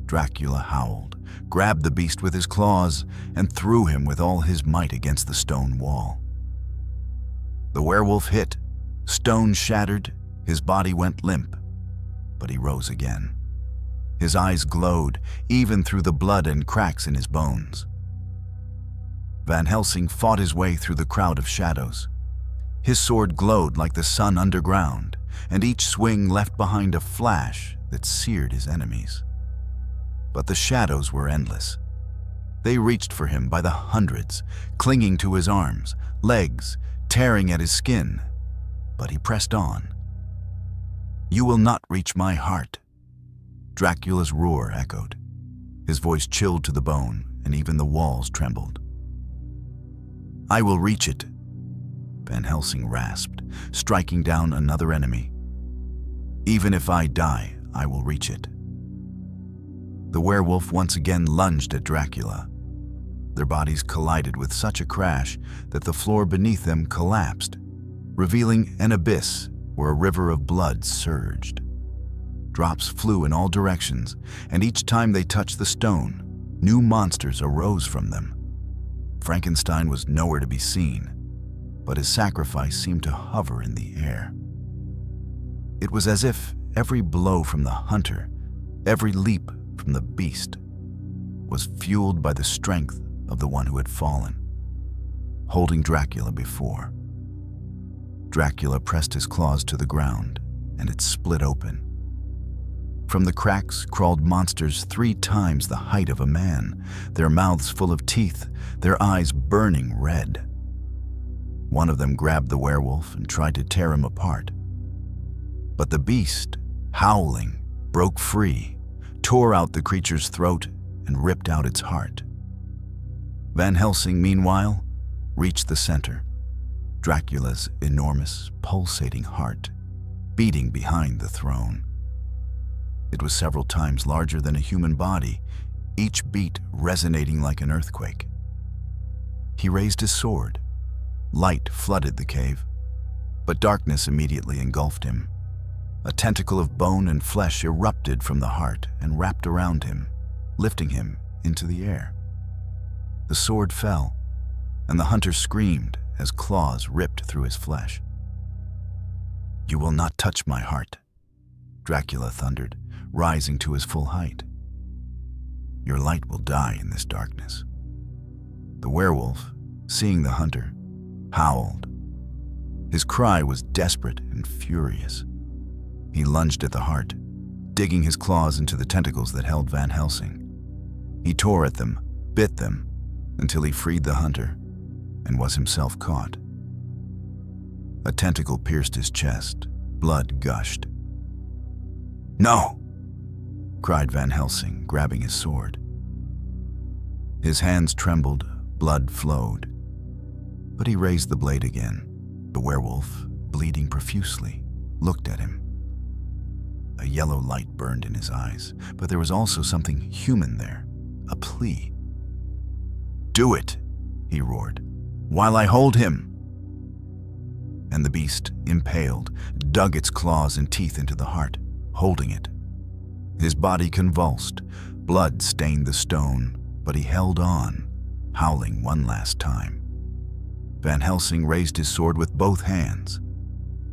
Dracula howled, grabbed the beast with his claws, and threw him with all his might against the stone wall. The werewolf hit, stone shattered, his body went limp, but he rose again. His eyes glowed, even through the blood and cracks in his bones. Van Helsing fought his way through the crowd of shadows. His sword glowed like the sun underground, and each swing left behind a flash that seared his enemies. But the shadows were endless. They reached for him by the hundreds, clinging to his arms, legs, tearing at his skin. But he pressed on. "You will not reach my heart." Dracula's roar echoed. His voice chilled to the bone, and even the walls trembled. "I will reach it," Van Helsing rasped, striking down another enemy. "Even if I die, I will reach it." The werewolf once again lunged at Dracula. Their bodies collided with such a crash that the floor beneath them collapsed, revealing an abyss where a river of blood surged. Drops flew in all directions, and each time they touched the stone, new monsters arose from them. Frankenstein was nowhere to be seen, but his sacrifice seemed to hover in the air. It was as if every blow from the hunter, every leap from the beast, was fueled by the strength of the one who had fallen, holding Dracula before. Dracula pressed his claws to the ground, and it split open. From the cracks crawled monsters 3 times the height of a man, their mouths full of teeth, their eyes burning red. One of them grabbed the werewolf and tried to tear him apart. But the beast, howling, broke free, tore out the creature's throat, and ripped out its heart. Van Helsing, meanwhile, reached the center, Dracula's enormous, pulsating heart, beating behind the throne. It was several times larger than a human body, each beat resonating like an earthquake. He raised his sword. Light flooded the cave, but darkness immediately engulfed him. A tentacle of bone and flesh erupted from the heart and wrapped around him, lifting him into the air. The sword fell, and the hunter screamed as claws ripped through his flesh. "You will not touch my heart," Dracula thundered, rising to his full height. "Your light will die in this darkness." The werewolf, seeing the hunter, howled. His cry was desperate and furious. He lunged at the heart, digging his claws into the tentacles that held Van Helsing. He tore at them, bit them, until he freed the hunter and was himself caught. A tentacle pierced his chest. Blood gushed. "No!" cried Van Helsing, grabbing his sword. His hands trembled, blood flowed. But he raised the blade again. The werewolf, bleeding profusely, looked at him. A yellow light burned in his eyes, but there was also something human there, a plea. "Do it," he roared, "while I hold him." And the beast, impaled, dug its claws and teeth into the heart, holding it. His body convulsed, blood stained the stone, but he held on, howling one last time. Van Helsing raised his sword with both hands.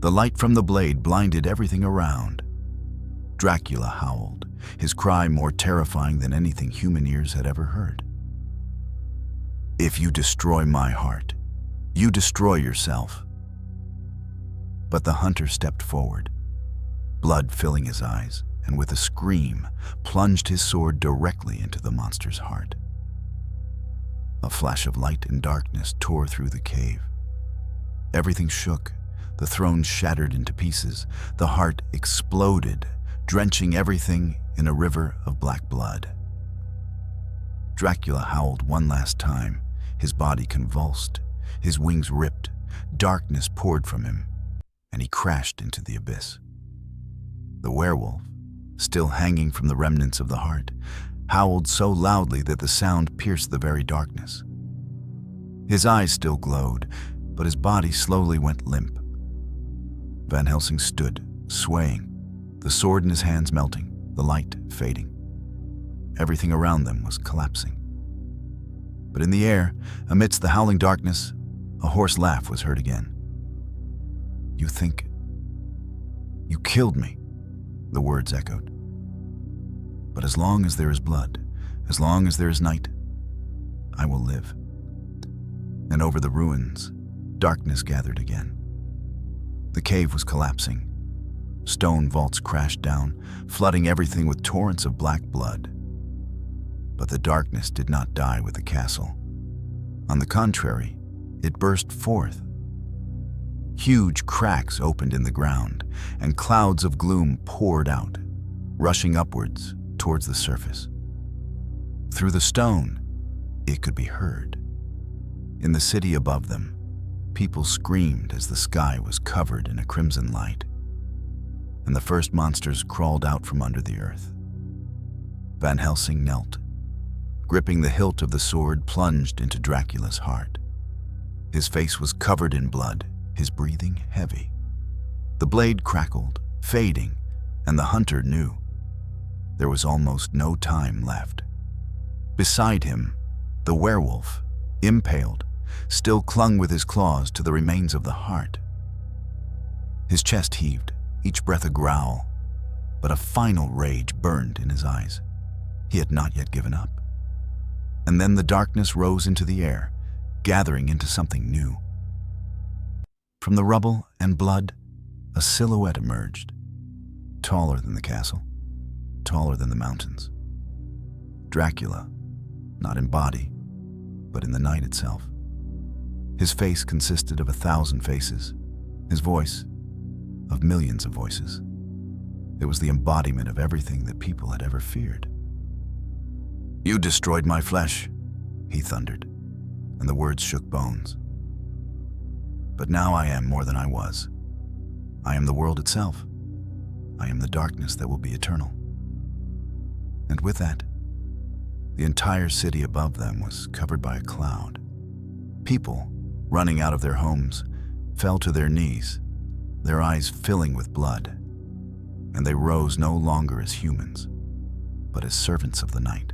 The light from the blade blinded everything around. Dracula howled, his cry more terrifying than anything human ears had ever heard. "If you destroy my heart, you destroy yourself." But the hunter stepped forward. blood filling his eyes, and with a scream, plunged his sword directly into the monster's heart. A flash of light and darkness tore through the cave. Everything shook, the throne shattered into pieces, the heart exploded, drenching everything in a river of black blood. Dracula howled one last time, his body convulsed, his wings ripped, darkness poured from him, and he crashed into the abyss. The werewolf, still hanging from the remnants of the heart, howled so loudly that the sound pierced the very darkness. His eyes still glowed, but his body slowly went limp. Van Helsing stood, swaying, the sword in his hands melting, the light fading. Everything around them was collapsing. But in the air, amidst the howling darkness, a hoarse laugh was heard again. "You think... you killed me," the words echoed. "But as long as there is blood, as long as there is night, I will live." And over the ruins, darkness gathered again. The cave was collapsing. Stone vaults crashed down, flooding everything with torrents of black blood. But the darkness did not die with the castle. On the contrary, it burst forth. Huge cracks opened in the ground, and clouds of gloom poured out, rushing upwards towards the surface. Through the stone, it could be heard. In the city above them, people screamed as the sky was covered in a crimson light, and the first monsters crawled out from under the earth. Van Helsing knelt, gripping the hilt of the sword plunged into Dracula's heart. His face was covered in blood, his breathing heavy. The blade crackled, fading, and the hunter knew there was almost no time left. Beside him, the werewolf, impaled, still clung with his claws to the remains of the heart. His chest heaved, each breath a growl, but a final rage burned in his eyes. He had not yet given up. And then the darkness rose into the air, gathering into something new. From the rubble and blood, a silhouette emerged, taller than the castle, taller than the mountains. Dracula, not in body, but in the night itself. His face consisted of 1,000 faces, his voice of millions of voices. It was the embodiment of everything that people had ever feared. "You destroyed my flesh," he thundered, and the words shook bones. "But now I am more than I was. I am the world itself. I am the darkness that will be eternal." And with that, the entire city above them was covered by a cloud. People, running out of their homes, fell to their knees, their eyes filling with blood, and they rose no longer as humans, but as servants of the night.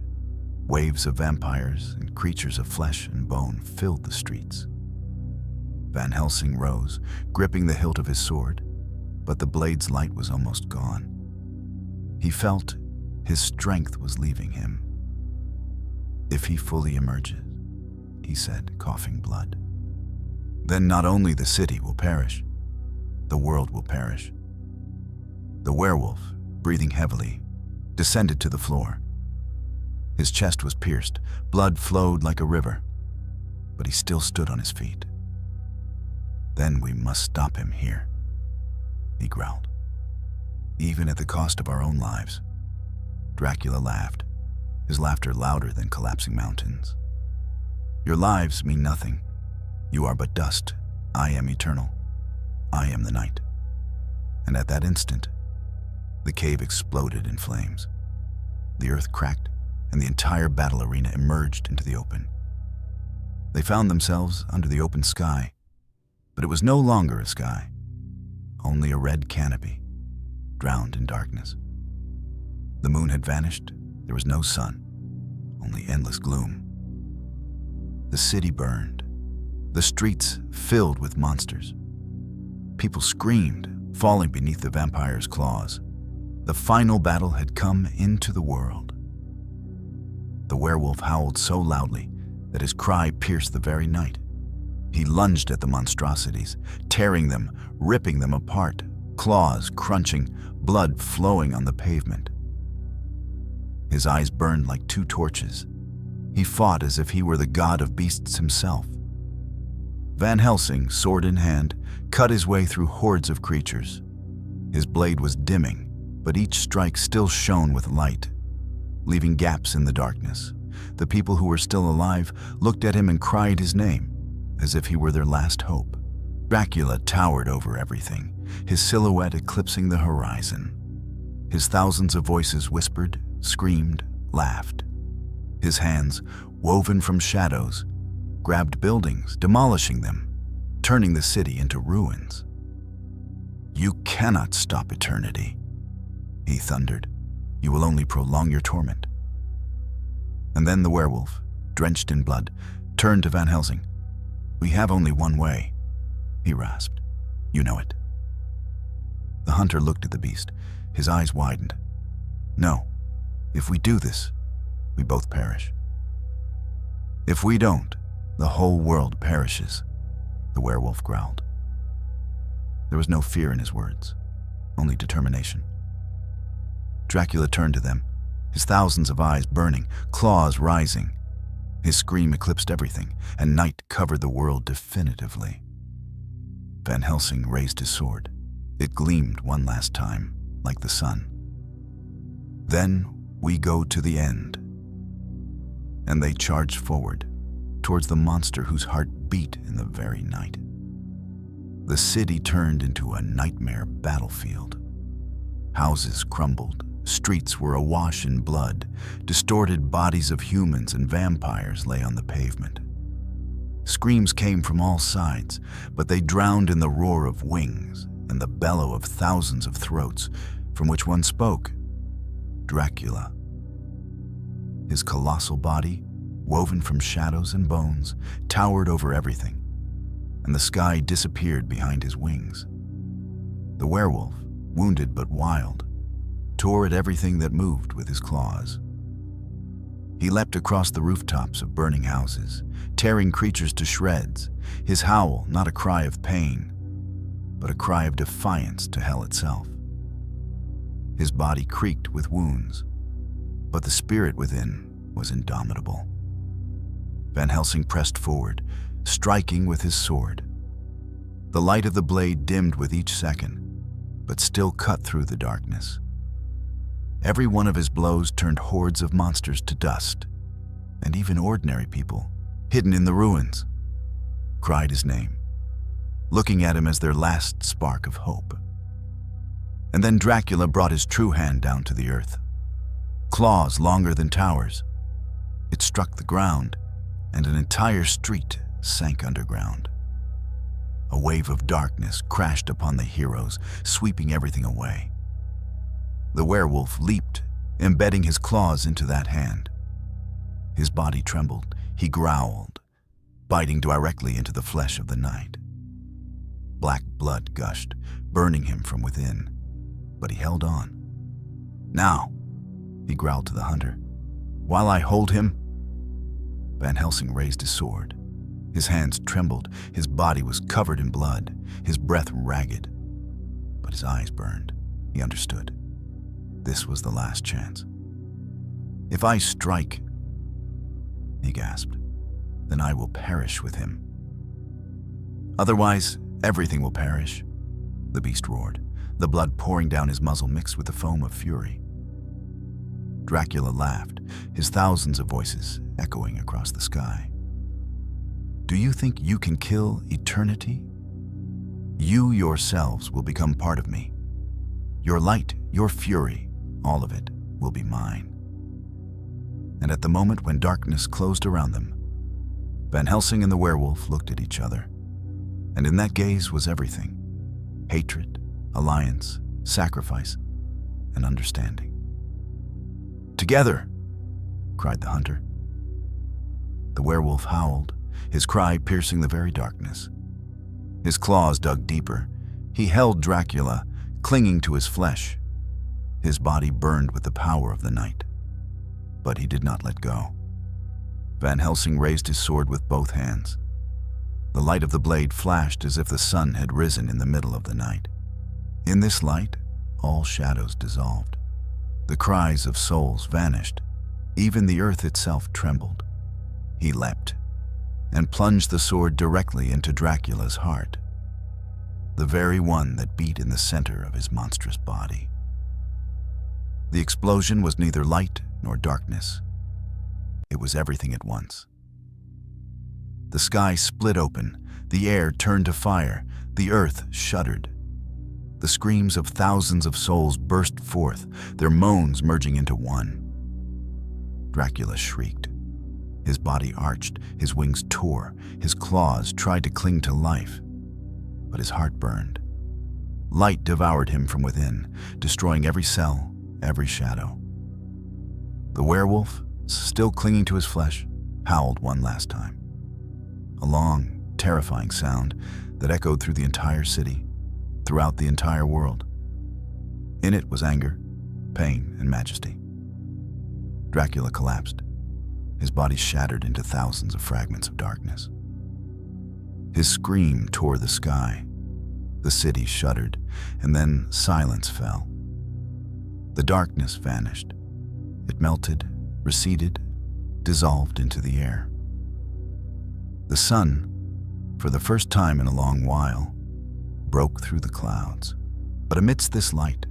Waves of vampires and creatures of flesh and bone filled the streets. Van Helsing rose, gripping the hilt of his sword, but the blade's light was almost gone. He felt his strength was leaving him. "If he fully emerges," he said, coughing blood, "then not only the city will perish, the world will perish." The werewolf, breathing heavily, descended to the floor. His chest was pierced, blood flowed like a river, but he still stood on his feet. "Then we must stop him here," he growled. "Even at the cost of our own lives." Dracula laughed, his laughter louder than collapsing mountains. "Your lives mean nothing. You are but dust. I am eternal. I am the night." And at that instant, the cave exploded in flames. The earth cracked, and the entire battle arena emerged into the open. They found themselves under the open sky, but it was no longer a sky, only a red canopy, drowned in darkness. The moon had vanished, there was no sun, only endless gloom. The city burned, the streets filled with monsters. People screamed, falling beneath the vampire's claws. The final battle had come into the world. The werewolf howled so loudly that his cry pierced the very night. He lunged at the monstrosities, tearing them, ripping them apart, claws crunching, blood flowing on the pavement. His eyes burned like two torches. He fought as if he were the god of beasts himself. Van Helsing, sword in hand, cut his way through hordes of creatures. His blade was dimming, but each strike still shone with light, leaving gaps in the darkness. The people who were still alive looked at him and cried his name, as if he were their last hope. Dracula towered over everything, his silhouette eclipsing the horizon. His thousands of voices whispered, screamed, laughed. His hands, woven from shadows, grabbed buildings, demolishing them, turning the city into ruins. "You cannot stop eternity," he thundered. "You will only prolong your torment." And then the werewolf, drenched in blood, turned to Van Helsing. "We have only one way," he rasped. "You know it." The hunter looked at the beast. His eyes widened. "No, if we do this, we both perish." "If we don't, the whole world perishes," the werewolf growled. There was no fear in his words, only determination. Dracula turned to them, his thousands of eyes burning, claws rising. His scream eclipsed everything, and night covered the world definitively. Van Helsing raised his sword. It gleamed one last time, like the sun. "Then we go to the end." And they charged forward, towards the monster whose heart beat in the very night. The city turned into a nightmare battlefield. Houses crumbled, streets were awash in blood, distorted bodies of humans and vampires lay on the pavement. Screams came from all sides, but they drowned in the roar of wings and the bellow of thousands of throats, from which one spoke: Dracula. His colossal body, woven from shadows and bones, towered over everything, and the sky disappeared behind his wings. The werewolf, wounded but wild, tore at everything that moved with his claws. He leapt across the rooftops of burning houses, tearing creatures to shreds, his howl not a cry of pain, but a cry of defiance to hell itself. His body creaked with wounds, but the spirit within was indomitable. Van Helsing pressed forward, striking with his sword. The light of the blade dimmed with each second, but still cut through the darkness. Every one of his blows turned hordes of monsters to dust, and even ordinary people, hidden in the ruins, cried his name, looking at him as their last spark of hope. And then Dracula brought his true hand down to the earth. Claws longer than towers. It struck the ground, and an entire street sank underground. A wave of darkness crashed upon the heroes, sweeping everything away. The werewolf leaped, embedding his claws into that hand. His body trembled, he growled, biting directly into the flesh of the night. Black blood gushed, burning him from within, but he held on. "Now," he growled to the hunter, "while I hold him." Van Helsing raised his sword. His hands trembled, his body was covered in blood, his breath ragged, but his eyes burned. He understood. This was the last chance. "If I strike," he gasped, "then I will perish with him. Otherwise, everything will perish," the beast roared, the blood pouring down his muzzle mixed with the foam of fury. Dracula laughed, his thousands of voices echoing across the sky. "Do you think you can kill eternity? You yourselves will become part of me. Your light, your fury, all of it will be mine." And at the moment when darkness closed around them, Van Helsing and the werewolf looked at each other, and in that gaze was everything: hatred, alliance, sacrifice, and understanding. "Together!" cried the hunter. The werewolf howled, his cry piercing the very darkness. His claws dug deeper. He held Dracula, clinging to his flesh. His body burned with the power of the night, but he did not let go. Van Helsing raised his sword with both hands. The light of the blade flashed as if the sun had risen in the middle of the night. In this light, all shadows dissolved. The cries of souls vanished. Even the earth itself trembled. He leapt and plunged the sword directly into Dracula's heart, the very one that beat in the center of his monstrous body. The explosion was neither light nor darkness. It was everything at once. The sky split open, the air turned to fire, the earth shuddered. The screams of thousands of souls burst forth, their moans merging into one. Dracula shrieked. His body arched, his wings tore, his claws tried to cling to life. But his heart burned. Light devoured him from within, destroying every cell, every shadow. The werewolf, still clinging to his flesh, howled one last time. A long, terrifying sound that echoed through the entire city, throughout the entire world. In it was anger, pain, and majesty. Dracula collapsed, his body shattered into thousands of fragments of darkness. His scream tore the sky. The city shuddered, and then silence fell. The darkness vanished. It melted, receded, dissolved into the air. The sun, for the first time in a long while, broke through the clouds. But amidst this light,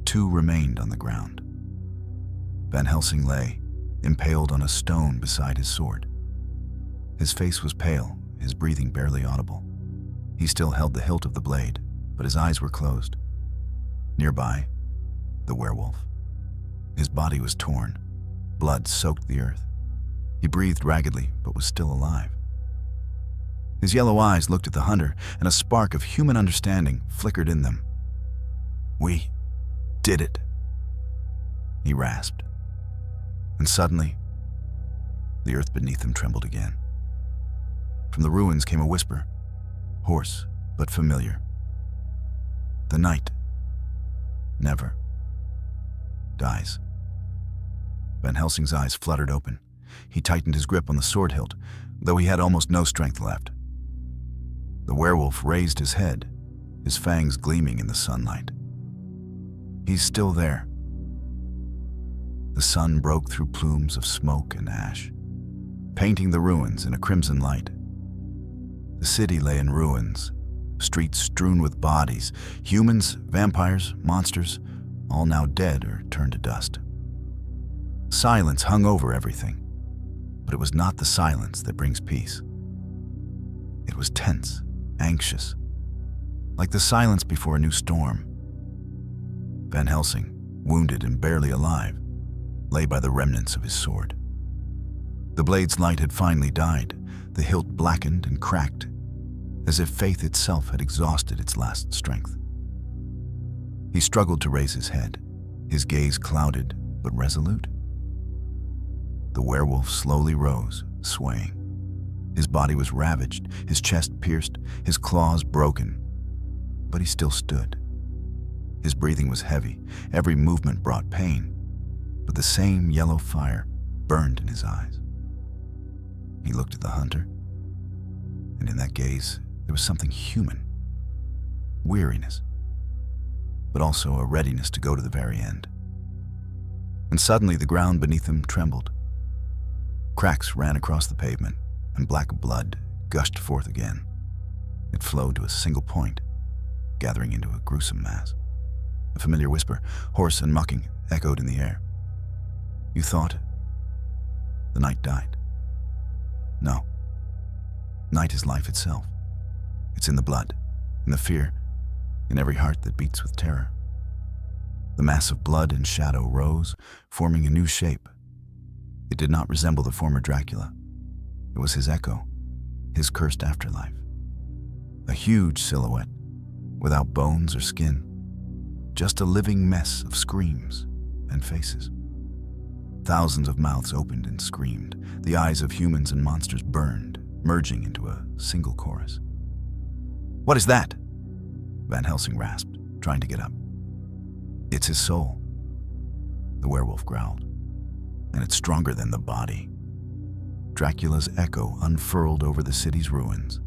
two remained on the ground. Van Helsing lay, impaled on a stone beside his sword. His face was pale, his breathing barely audible. He still held the hilt of the blade, but his eyes were closed. Nearby, the werewolf. His body was torn. Blood soaked the earth. He breathed raggedly, but was still alive. His yellow eyes looked at the hunter, and a spark of human understanding flickered in them. "We did it," he rasped. And suddenly, the earth beneath him trembled again. From the ruins came a whisper, hoarse but familiar. "The night never dies." Van Helsing's eyes fluttered open. He tightened his grip on the sword hilt, though he had almost no strength left. The werewolf raised his head, his fangs gleaming in the sunlight. "He's still there." The sun broke through plumes of smoke and ash, painting the ruins in a crimson light. The city lay in ruins, streets strewn with bodies, humans, vampires, monsters, all now dead or turned to dust. Silence hung over everything, but it was not the silence that brings peace. It was tense, anxious, like the silence before a new storm. Van Helsing, wounded and barely alive, lay by the remnants of his sword. The blade's light had finally died, the hilt blackened and cracked, as if faith itself had exhausted its last strength. He struggled to raise his head, his gaze clouded but resolute. The werewolf slowly rose, swaying. His body was ravaged, his chest pierced, his claws broken, but he still stood. His breathing was heavy, every movement brought pain, but the same yellow fire burned in his eyes. He looked at the hunter, and in that gaze there was something human. Weariness, but also a readiness to go to the very end. And suddenly the ground beneath him trembled. Cracks ran across the pavement, and black blood gushed forth again. It flowed to a single point, gathering into a gruesome mass. A familiar whisper, hoarse and mocking, echoed in the air. "You thought the night died." No. Night is life itself. It's in the blood, in the fear, in every heart that beats with terror. The mass of blood and shadow rose, forming a new shape. It did not resemble the former Dracula. It was his echo, his cursed afterlife. A huge silhouette, without bones or skin, just a living mess of screams and faces. Thousands of mouths opened and screamed. The eyes of humans and monsters burned, merging into a single chorus. "What is that?" Van Helsing rasped, trying to get up. "It's his soul," the werewolf growled, "and it's stronger than the body." Dracula's echo unfurled over the city's ruins.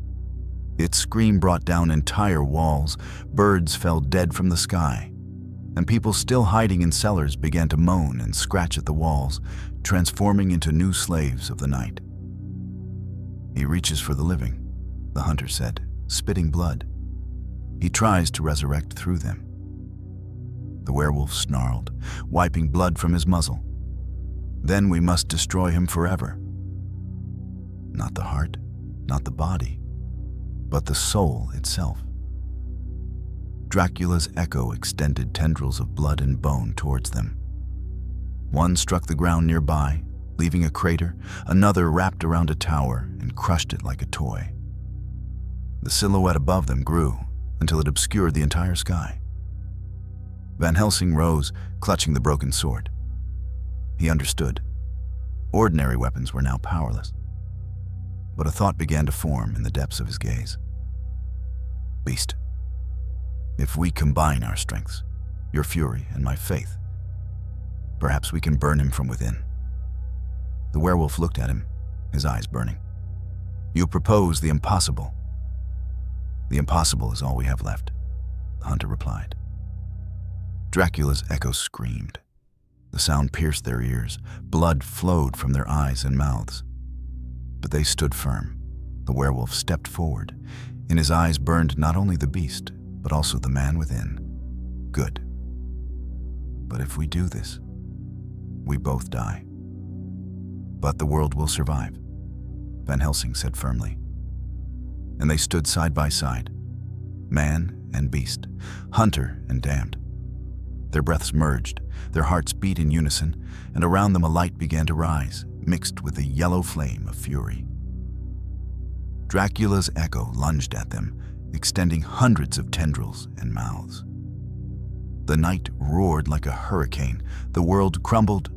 Its scream brought down entire walls. Birds fell dead from the sky, and people still hiding in cellars began to moan and scratch at the walls, transforming into new slaves of the night. "He reaches for the living," the hunter said, spitting blood. "He tries to resurrect through them." The werewolf snarled, wiping blood from his muzzle. "Then we must destroy him forever." Not the heart, not the body, but the soul itself. Dracula's echo extended tendrils of blood and bone towards them. One struck the ground nearby, leaving a crater. Another wrapped around a tower and crushed it like a toy. The silhouette above them grew until it obscured the entire sky. Van Helsing rose, clutching the broken sword. He understood. Ordinary weapons were now powerless. But a thought began to form in the depths of his gaze. "Beast, if we combine our strengths, your fury and my faith, perhaps we can burn him from within." The werewolf looked at him, his eyes burning. "You propose the impossible." "The impossible is all we have left," the hunter replied. Dracula's echo screamed. The sound pierced their ears. Blood flowed from their eyes and mouths. But they stood firm. The werewolf stepped forward. In his eyes burned not only the beast, but also the man within. "Good. But if we do this, we both die. But the world will survive," Van Helsing said firmly. And they stood side by side, man and beast, hunter and damned. Their breaths merged, their hearts beat in unison, and around them a light began to rise, mixed with the yellow flame of fury. Dracula's echo lunged at them, extending hundreds of tendrils and mouths. The night roared like a hurricane. The world crumbled.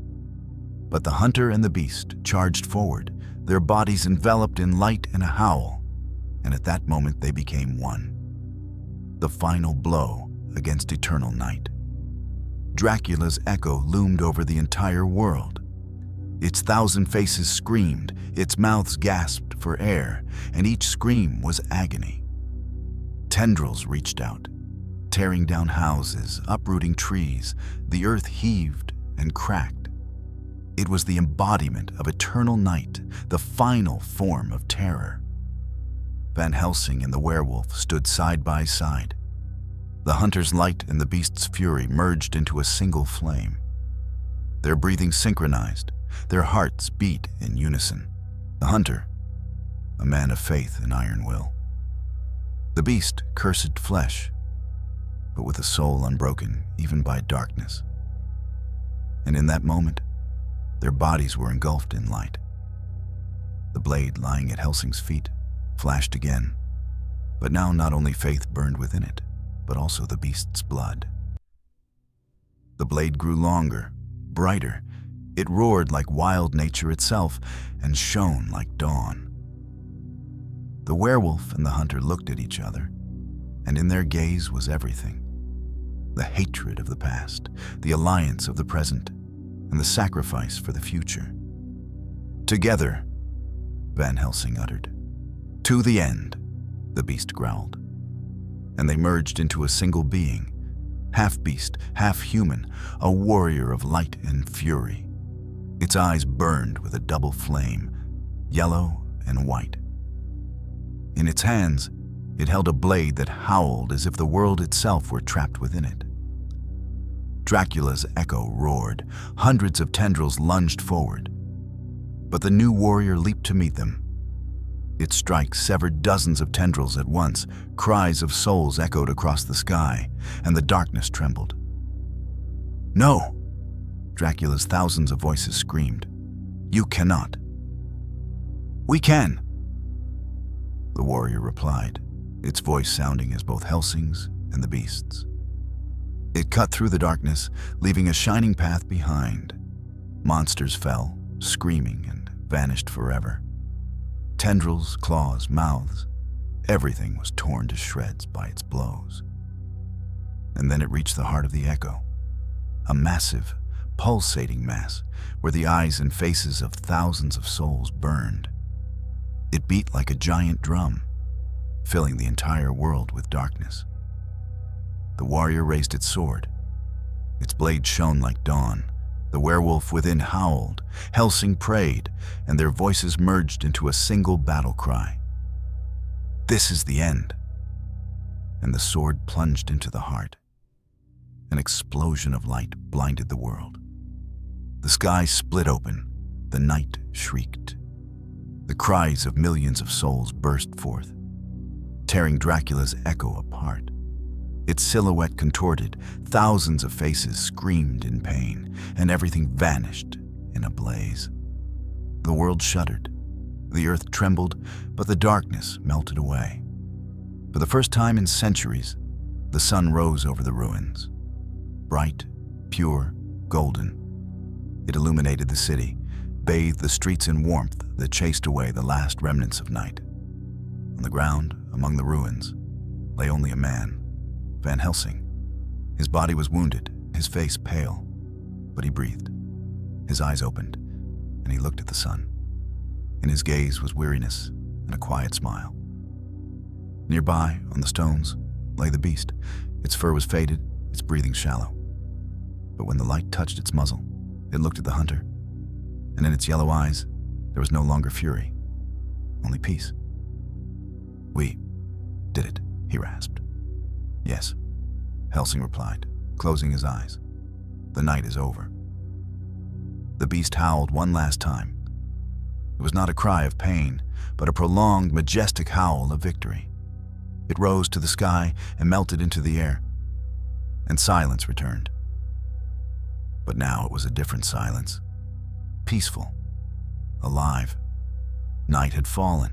But the hunter and the beast charged forward, their bodies enveloped in light and a howl, and at that moment they became one. The final blow against eternal night. Dracula's echo loomed over the entire world. Its thousand faces screamed, its mouths gasped for air, and each scream was agony. Tendrils reached out, tearing down houses, uprooting trees. The earth heaved and cracked. It was the embodiment of eternal night, the final form of terror. Van Helsing and the werewolf stood side by side. The hunter's light and the beast's fury merged into a single flame. Their breathing synchronized, their hearts beat in unison. The hunter, a man of faith and iron will. The beast, cursed flesh, but with a soul unbroken even by darkness. And in that moment, their bodies were engulfed in light. The blade lying at Helsing's feet flashed again, but now not only faith burned within it, but also the beast's blood. The blade grew longer, brighter. It roared like wild nature itself and shone like dawn. The werewolf and the hunter looked at each other, and in their gaze was everything. The hatred of the past, the alliance of the present, and the sacrifice for the future. "Together," Van Helsing uttered. "To the end," the beast growled. And they merged into a single being, half beast, half human, a warrior of light and fury. Its eyes burned with a double flame, yellow and white. In its hands, it held a blade that howled as if the world itself were trapped within it. Dracula's echo roared. Hundreds of tendrils lunged forward. But the new warrior leaped to meet them. Its strike severed dozens of tendrils at once. Cries of souls echoed across the sky, and the darkness trembled. "No!" Dracula's thousands of voices screamed. "You cannot." "We can!" The warrior replied, its voice sounding as both Helsing's and the beast's. It cut through the darkness, leaving a shining path behind. Monsters fell, screaming, and vanished forever. Tendrils, claws, mouths, everything was torn to shreds by its blows. And then it reached the heart of the echo, a massive, pulsating mass where the eyes and faces of thousands of souls burned. It beat like a giant drum, filling the entire world with darkness. The warrior raised its sword, Its blade shone like dawn. The werewolf within howled, Helsing prayed, and their voices merged into a single battle cry. This is the end. And the sword plunged into the heart. An explosion of light blinded the world. The sky split open. The night shrieked. The cries of millions of souls burst forth, tearing Dracula's echo apart. Its silhouette contorted, thousands of faces screamed in pain, and everything vanished in a blaze. The world shuddered. The earth trembled, but the darkness melted away. For the first time in centuries, the sun rose over the ruins. Bright, pure, golden. It illuminated the city, bathed the streets in warmth that chased away the last remnants of night. On the ground, among the ruins, lay only a man, Van Helsing. His body was wounded, his face pale, but he breathed. His eyes opened, and he looked at the sun. In his gaze was weariness and a quiet smile. Nearby, on the stones, lay the beast. Its fur was faded, its breathing shallow. But when the light touched its muzzle, it looked at the hunter, and in its yellow eyes, there was no longer fury, only peace. "We did it," he rasped. "Yes," Helsing replied, closing his eyes. "The night is over." The beast howled one last time. It was not a cry of pain, but a prolonged, majestic howl of victory. It rose to the sky and melted into the air, and silence returned. But now it was a different silence. Peaceful, alive. Night had fallen,